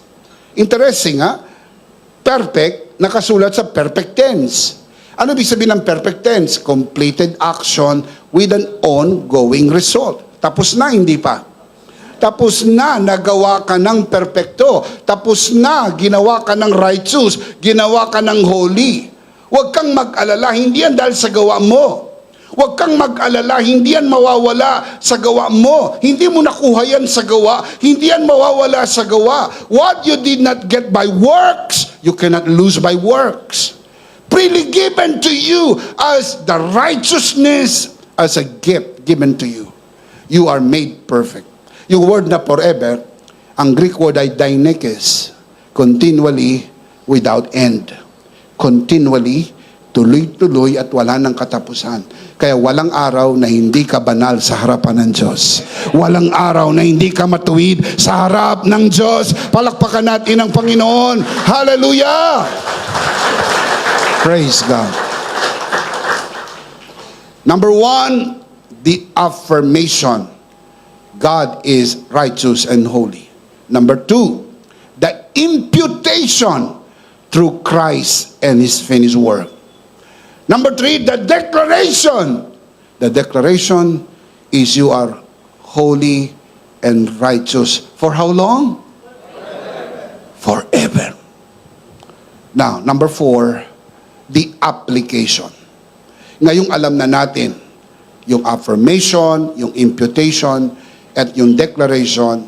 A: Interesting ha? Perfect, nakasulat sa perfect tense. Ano ibig sabihin ng perfect tense? Completed action with an ongoing result. Tapos na, hindi pa. Tapos na, nagawa ka ng perfecto. Tapos na, ginawa ka ng righteous. Ginawa ka ng holy. Huwag kang mag-alala, hindi yan dahil sa gawa mo. Huwag kang mag-alala, hindi yan mawawala sa gawa mo. Hindi mo nakuha yan sa gawa, hindi yan mawawala sa gawa. What you did not get by works, you cannot lose by works. Freely given to you as the righteousness, as a gift given to you. You are made perfect. Yung word na forever, ang Greek word ay dynekes, continually without end. Continually, tuloy-tuloy at wala ng katapusan. Kaya walang araw na hindi ka banal sa harapan ng Diyos. Walang araw na hindi ka matuwid sa harap ng Diyos. Palakpakan natin ang Panginoon. Hallelujah! Praise God. Number 1, the affirmation. God is righteous and holy. Number 2, the imputation through Christ and His finished work. Number 3, the declaration. The declaration is you are holy and righteous. For how long? Forever. Now, number 4, the application. Ngayong alam na natin yung affirmation, yung imputation, at yung declaration.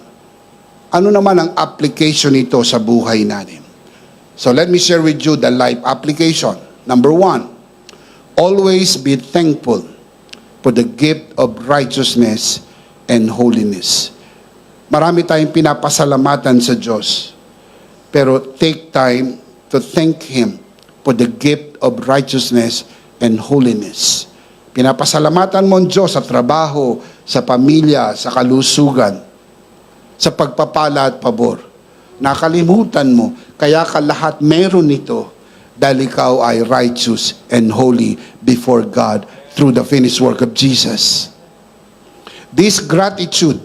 A: Ano naman ang application nito sa buhay natin? So let me share with you the life application. Number 1, always be thankful for the gift of righteousness and holiness. Marami tayong pinapasalamatan sa Diyos. Pero take time to thank Him for the gift of righteousness and holiness. Pinapasalamatan mo ang Diyos sa trabaho, sa pamilya, sa kalusugan, sa pagpapala at pabor. Nakalimutan mo, kaya ka lahat meron nito dahil ikaw ay righteous and holy before God through the finished work of Jesus. This gratitude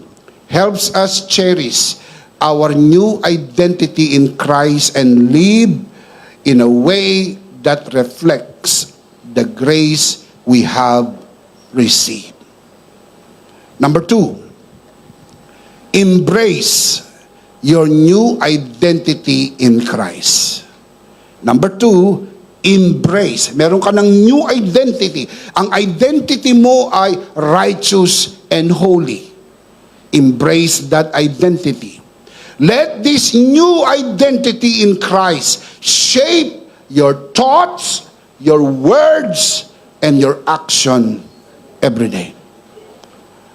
A: helps us cherish our new identity in Christ and live in a way that reflects the grace we have received. Number 2, embrace your new identity in Christ. Number 2, embrace. Meron ka ng new identity. Ang identity mo ay righteous and holy. Embrace that identity. Let this new identity in Christ shape your thoughts, your words, and your action every day.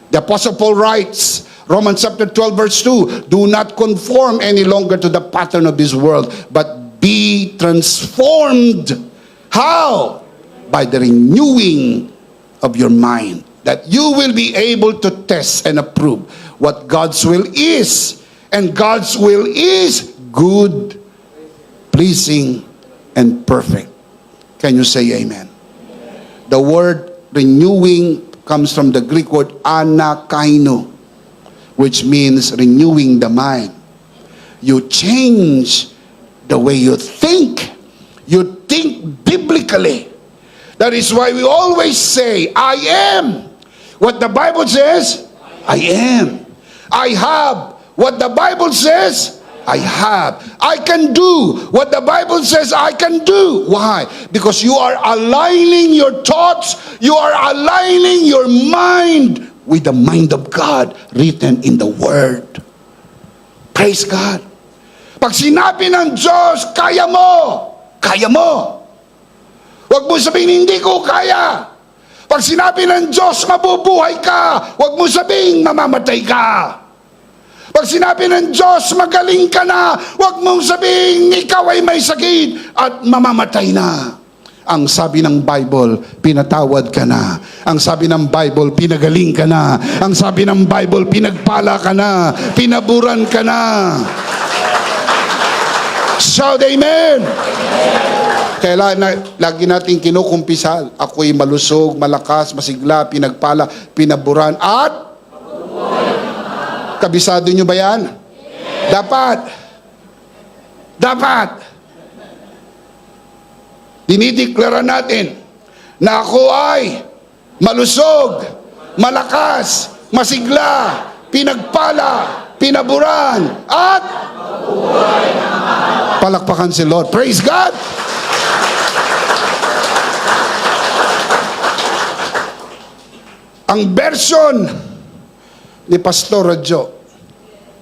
A: The Apostle Paul writes, Romans chapter 12 verse 2, do not conform any longer to the pattern of this world, but be transformed. How? By the renewing of your mind, that you will be able to test and approve what God's will is. And God's will is good, pleasing, and perfect. Can you say amen? The word renewing comes from the Greek word anakaino, which means renewing the mind. You change the way you think. You think biblically. That is why we always say, I am what the Bible says I am. I have what the Bible says I have. I can do what the Bible says I can do. Why? Because you are aligning your thoughts, you are aligning your mind with the mind of God written in the Word. Praise God. Pag sinabi ng Diyos, kaya mo. Kaya mo. Huwag mo sabihin, hindi ko kaya. Pag sinabi ng Diyos, mabubuhay ka. Huwag mo sabihin, mamamatay ka. Pag sinabi ng Diyos, magaling ka na, huwag mong sabihin, ikaw ay may sakit at mamamatay na. Ang sabi ng Bible, pinatawad ka na. Ang sabi ng Bible, pinagaling ka na. Ang sabi ng Bible, pinagpala ka na. Pinaburan ka na. Shout amen! Kaya lagi natin kinukumpisal. Ako'y malusog, malakas, masigla, pinagpala, pinaburan, at kabisado nyo ba yan? Dapat. Dinideklara natin na ako ay malusog, malakas, masigla, pinagpala, pinaburan, at palakpakan si Lord. Praise God! Ang version ni Pastor Radyo,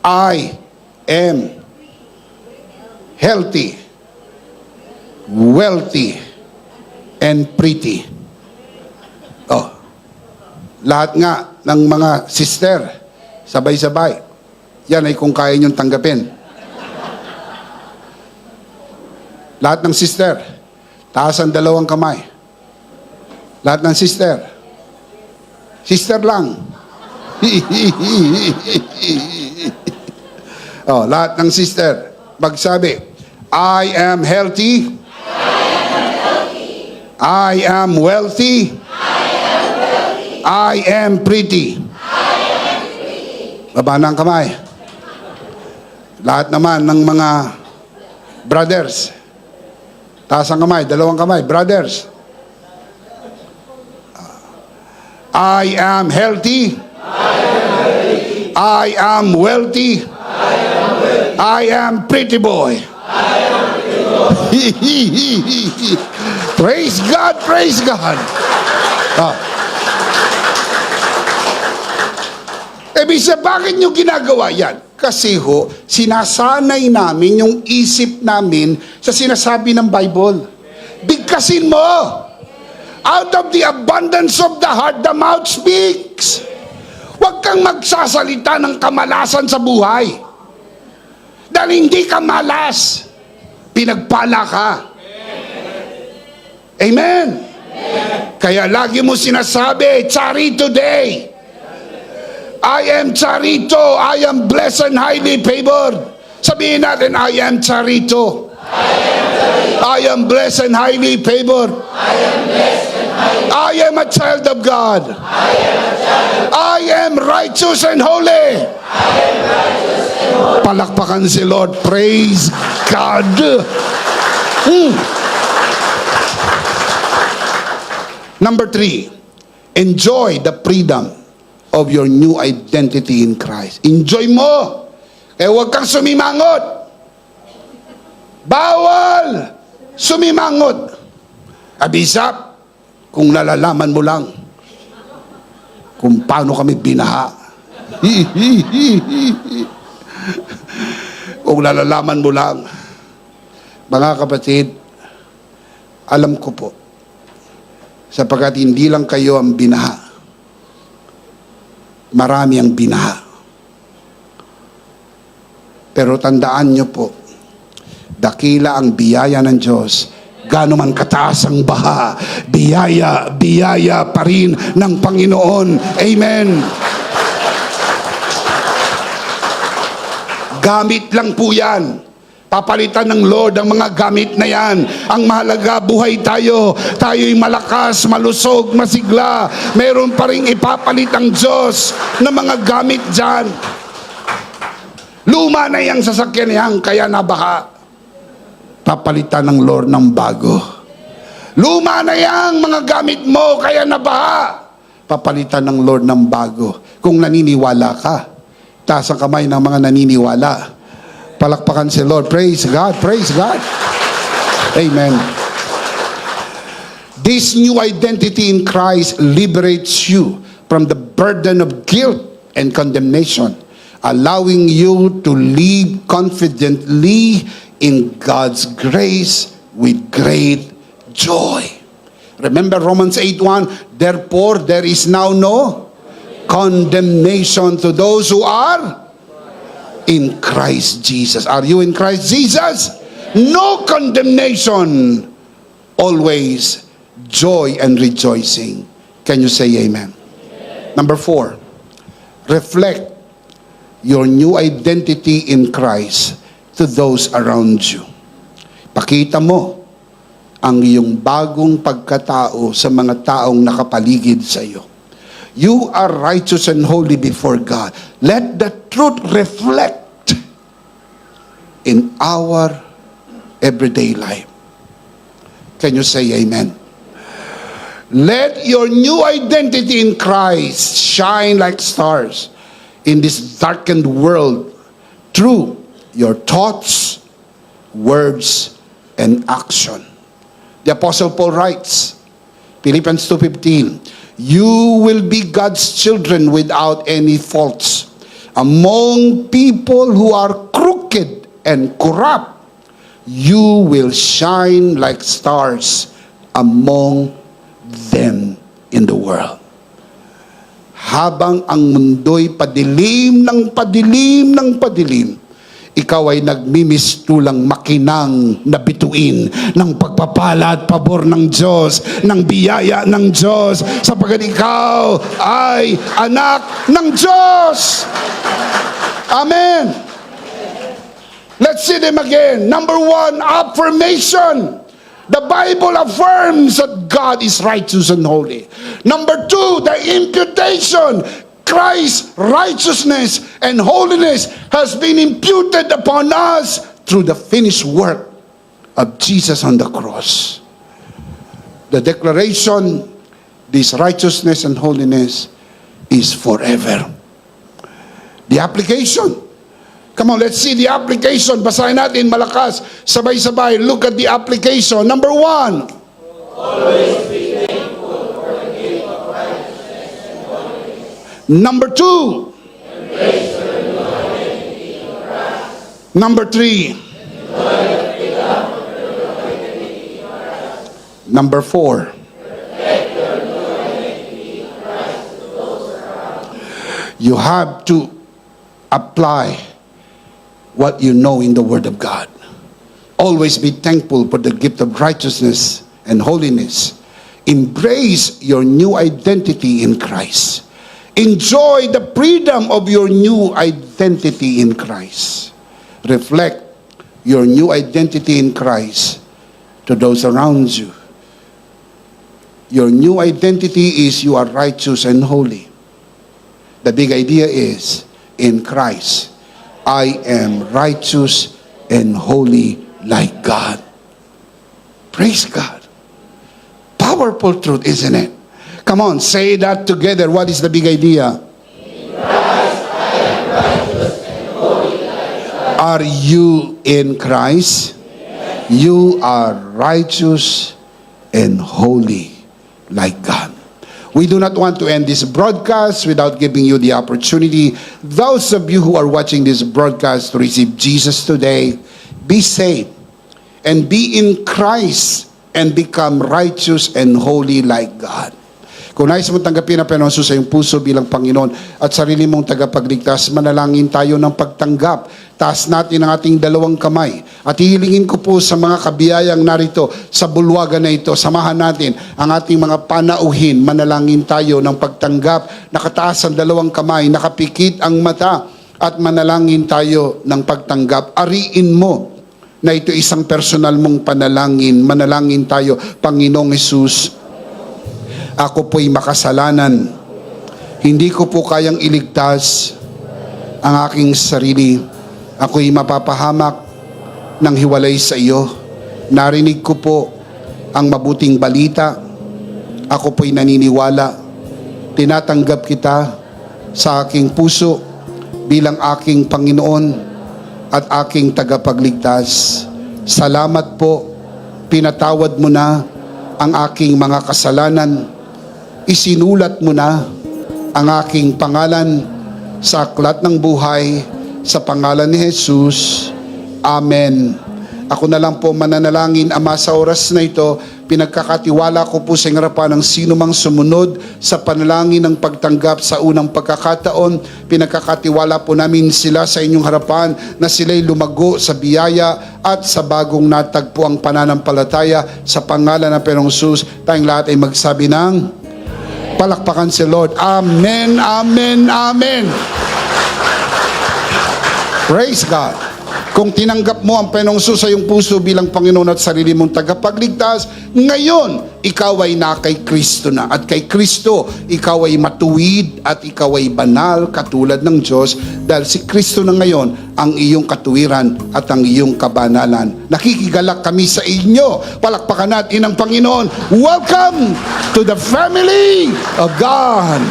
A: I am healthy, wealthy, and pretty. Oh, lahat nga ng mga sister, sabay-sabay. Yan ay kung kaya niyong tanggapin. Lahat ng sister, taas ang dalawang kamay. Lahat ng sister, sister lang. Oh, lahat ng sister, magsabi, I am healthy, I am wealthy, I am pretty. Baba ng kamay. Lahat naman ng mga brothers, taas ang kamay, dalawang kamay, brothers. I am healthy, I am wealthy, I am pretty boy. Praise God, praise God. Bisa, bakit nyo ginagawa yan? Kasi ho, sinasanay namin yung isip namin sa sinasabi ng Bible. Bigkasin mo. Out of the abundance of the heart, the mouth speaks. Huwag kang magsasalita ng kamalasan sa buhay. Dahil hindi ka malas. Pinagpala ka. Amen. Kaya lagi mo sinasabi, Chari today. I am Charito. I am blessed and highly favored. Sabihin natin, I am Charito. I am blessed and highly favored. I am a child of God. I am righteous and holy. Palakpakan si Lord. Praise God. Number 3, enjoy the freedom of your new identity in Christ. Enjoy mo. Kaya huwag kang sumimangot. Bawal sumimangot. Abisap, kung nalalaman mo lang kung paano kami binaha. Kung nalalaman mo lang. Mga kapatid, alam ko po, sapagkat hindi lang kayo ang binaha, marami ang binaha. Pero tandaan nyo po, dakila ang biyaya ng Diyos. Gaano man kataas ang baha, biyaya pa rin ng Panginoon. Amen. Gamit lang po yan. Papalitan ng Lord ang mga gamit na yan. Ang mahalaga, buhay tayo. Tayo'y malakas, malusog, masigla. Meron pa rin ipapalit ang Diyos ng mga gamit dyan. Luma na yung sasakyan yan, kaya nabaha. Papalitan ng Lord ng bago. Luma na yang mga gamit mo, kaya nabaha. Papalitan ng Lord ng bago. Kung naniniwala ka, taas ang kamay ng mga naniniwala. Palakpakan si Lord. Praise God, praise God. Amen. This new identity in Christ liberates you from the burden of guilt and condemnation, allowing you to live confidently in God's grace with great joy. Remember Romans 8:1, therefore there is now no condemnation to those who are in Christ Jesus. Are you in Christ Jesus? No condemnation. Always joy and rejoicing. Can you say amen? Number 4, reflect your new identity in Christ to those around you. Pakita mo ang iyong bagong pagkatao sa mga taong nakapaligid sa iyo. You are righteous and holy before God. Let the truth reflect in our everyday life. Can you say amen? Let your new identity in Christ shine like stars in this darkened world through your thoughts, words, and action. The Apostle Paul writes, Philippians 2:15, you will be God's children without any faults. Among people who are crooked and corrupt, you will shine like stars among them in the world. Habang ang mundo'y padilim ng padilim ng padilim, ikaw ay nagmimistulang makinang na bituin ng pagpapala at pabor ng Diyos, ng biyaya ng Diyos, sapagkat ikaw ay anak ng Diyos. Amen. Let's see them again. Number 1, affirmation. The Bible affirms that God is righteous and holy. Number 2, the imputation. Christ's righteousness and holiness has been imputed upon us through the finished work of Jesus on the cross. The declaration, this righteousness and holiness is forever. The application. Come on, let's see the application. Basahin natin malakas, sabay-sabay. Look at the application. Number 1.
B: Always be thankful for the gift of righteousness and holiness.
A: Number 2.
B: Embrace your new identity in Christ.
A: Number 3. Number 4.
B: Protect your new identity in Christ to those around you.
A: You have to apply what you know in the Word of God. Always be thankful for the gift of righteousness and holiness. Embrace your new identity in Christ. Enjoy the freedom of your new identity in Christ. Reflect your new identity in Christ to those around you. Your new identity is you are righteous and holy. The big idea is, in Christ, I am righteous and holy like God. Praise God. Powerful truth, isn't it? Come on, say that together. What is the big idea?
B: In Christ I am righteous and holy like God.
A: Are you in Christ?
B: Yes.
A: You are righteous and holy like God. We do not want to end this broadcast without giving you the opportunity, those of you who are watching this broadcast, to receive Jesus today. Be saved and be in Christ and become righteous and holy like God. Kung nais mong tanggapin ang Panginoon sa iyong puso bilang Panginoon at sarili mong tagapagligtas, manalangin tayo ng pagtanggap. Taas natin ang ating dalawang kamay at hihilingin ko po sa mga kabiyayang narito sa bulwagan na ito, samahan natin ang ating mga panauhin. Manalangin tayo ng pagtanggap, nakataas ang dalawang kamay, nakapikit ang mata, at manalangin tayo ng pagtanggap. Ariin mo na ito isang personal mong panalangin. Manalangin tayo. Panginoong Hesus, ako po'y makasalanan. Hindi ko po kayang iligtas ang aking sarili. Ako'y mapapahamak ng hiwalay sa iyo. Narinig ko po ang mabuting balita. Ako po'y naniniwala. Tinatanggap kita sa aking puso bilang aking Panginoon at aking tagapagligtas. Salamat po, pinatawad mo na ang aking mga kasalanan. Isinulat mo na ang aking pangalan sa aklat ng buhay sa pangalan ni Jesus. Amen. Ako na lang po mananalangin, Ama, sa oras na ito. Pinagkakatiwala ko po sa harapan ng sino mang sumunod sa panalangin ng pagtanggap sa unang pagkakataon. Pinagkakatiwala po namin sila sa inyong harapan na sila'y lumago sa biyaya at sa bagong natagpo ang pananampalataya sa pangalan ng Panginoong Hesus. Tayong lahat ay magsabi ng palakpakan si Lord. Amen, amen, amen. Praise God. Kung tinanggap mo ang Panginoong Hesus sa iyong puso bilang Panginoon at sarili mong tagapagligtas, ngayon, ikaw ay na kay Kristo na. At kay Kristo, ikaw ay matuwid at ikaw ay banal katulad ng Diyos dahil si Kristo na ngayon ang iyong katuwiran at ang iyong kabanalan. Nakikigalak kami sa inyo. Palakpakan natin ang Panginoon. Welcome to the family of God.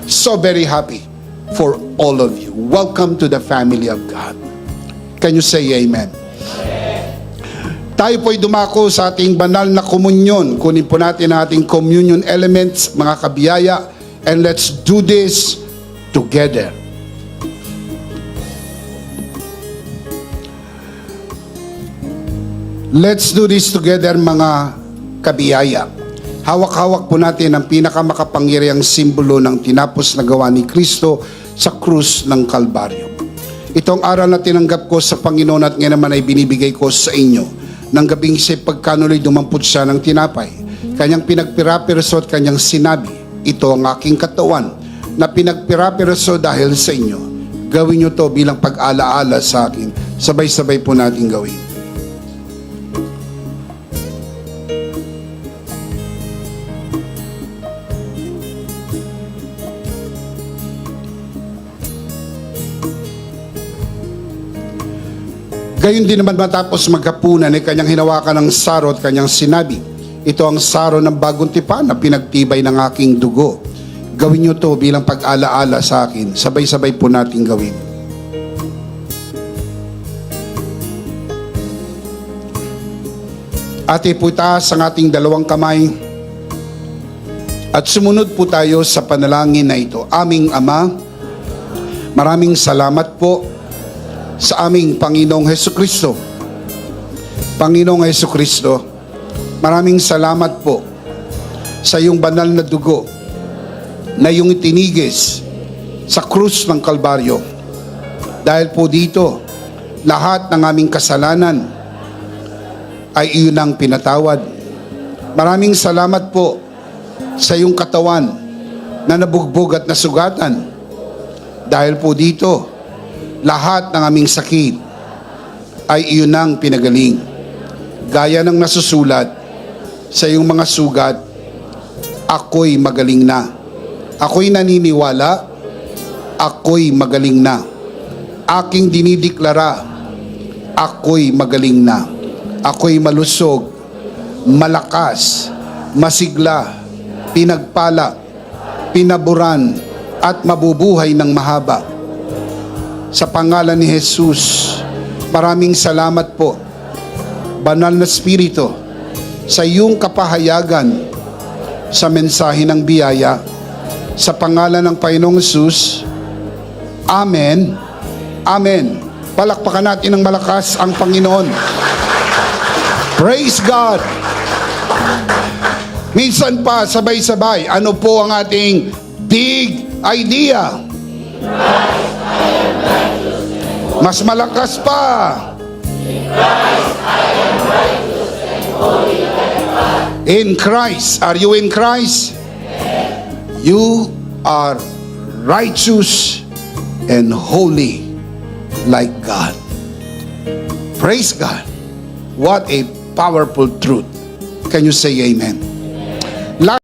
A: So very happy for all of you. Welcome to the family of God. Can you say amen? Tayo po'y dumako sa ating banal na komunyon. Kunin po natin ang ating communion elements, mga kabiyaya, and let's do this together. Let's do this together, mga kabiyaya. Hawak-hawak po natin ang pinakamakapangyarihang simbolo ng tinapos na gawa ni Kristo sa krus ng Kalbaryo. Itong aral na tinanggap ko sa Panginoon at ngayon naman ay binibigay ko sa inyo. Nang gabing siya pagkanuloy dumampot siya ng tinapay. Kanyang pinagpirapirso at kanyang sinabi, ito ang aking katawan na pinagpirapirso dahil sa inyo. Gawin nyo to bilang pag-alaala sa akin. Sabay-sabay po natin gawin. Gayon din naman matapos maghapunan ay kanyang hinawakan ng saro at kanyang sinabi, ito ang saro ng bagong tipan na pinagtibay ng aking dugo. Gawin nyo to bilang pag-alaala sa akin. Sabay-sabay po natin gawin. Ate po itaas ang ating dalawang kamay at sumunod po tayo sa panalangin na ito. Aming Ama, maraming salamat po sa aming Panginoong Hesukristo. Panginoong Hesukristo, maraming salamat po sa iyong banal na dugo na iyong itinigis sa krus ng Kalbaryo. Dahil po dito, lahat ng aming kasalanan ay iyon ang pinatawad. Maraming salamat po sa iyong katawan na nabugbog at nasugatan. Dahil po dito, lahat ng aming sakit ay iyon ang pinagaling. Gaya ng nasusulat sa iyong mga sugat, ako'y magaling na. Ako'y naniniwala, ako'y magaling na. Aking dinideklara, ako'y magaling na. Ako'y malusog, malakas, masigla, pinagpala, pinaburan, at mabubuhay ng mahaba. Sa pangalan ni Jesus, maraming salamat po, Banal na Espiritu, sa iyong kapahayagan sa mensahe ng biyaya. Sa pangalan ng Panginoong Jesus, Amen. Amen. Palakpakan natin ng malakas ang Panginoon. Praise God. Minsan pa, sabay-sabay, ano po ang ating big idea? Mas malakas pa. In Christ. Are you in Christ? You are righteous and holy like God. Praise God. What a powerful truth. Can you say amen?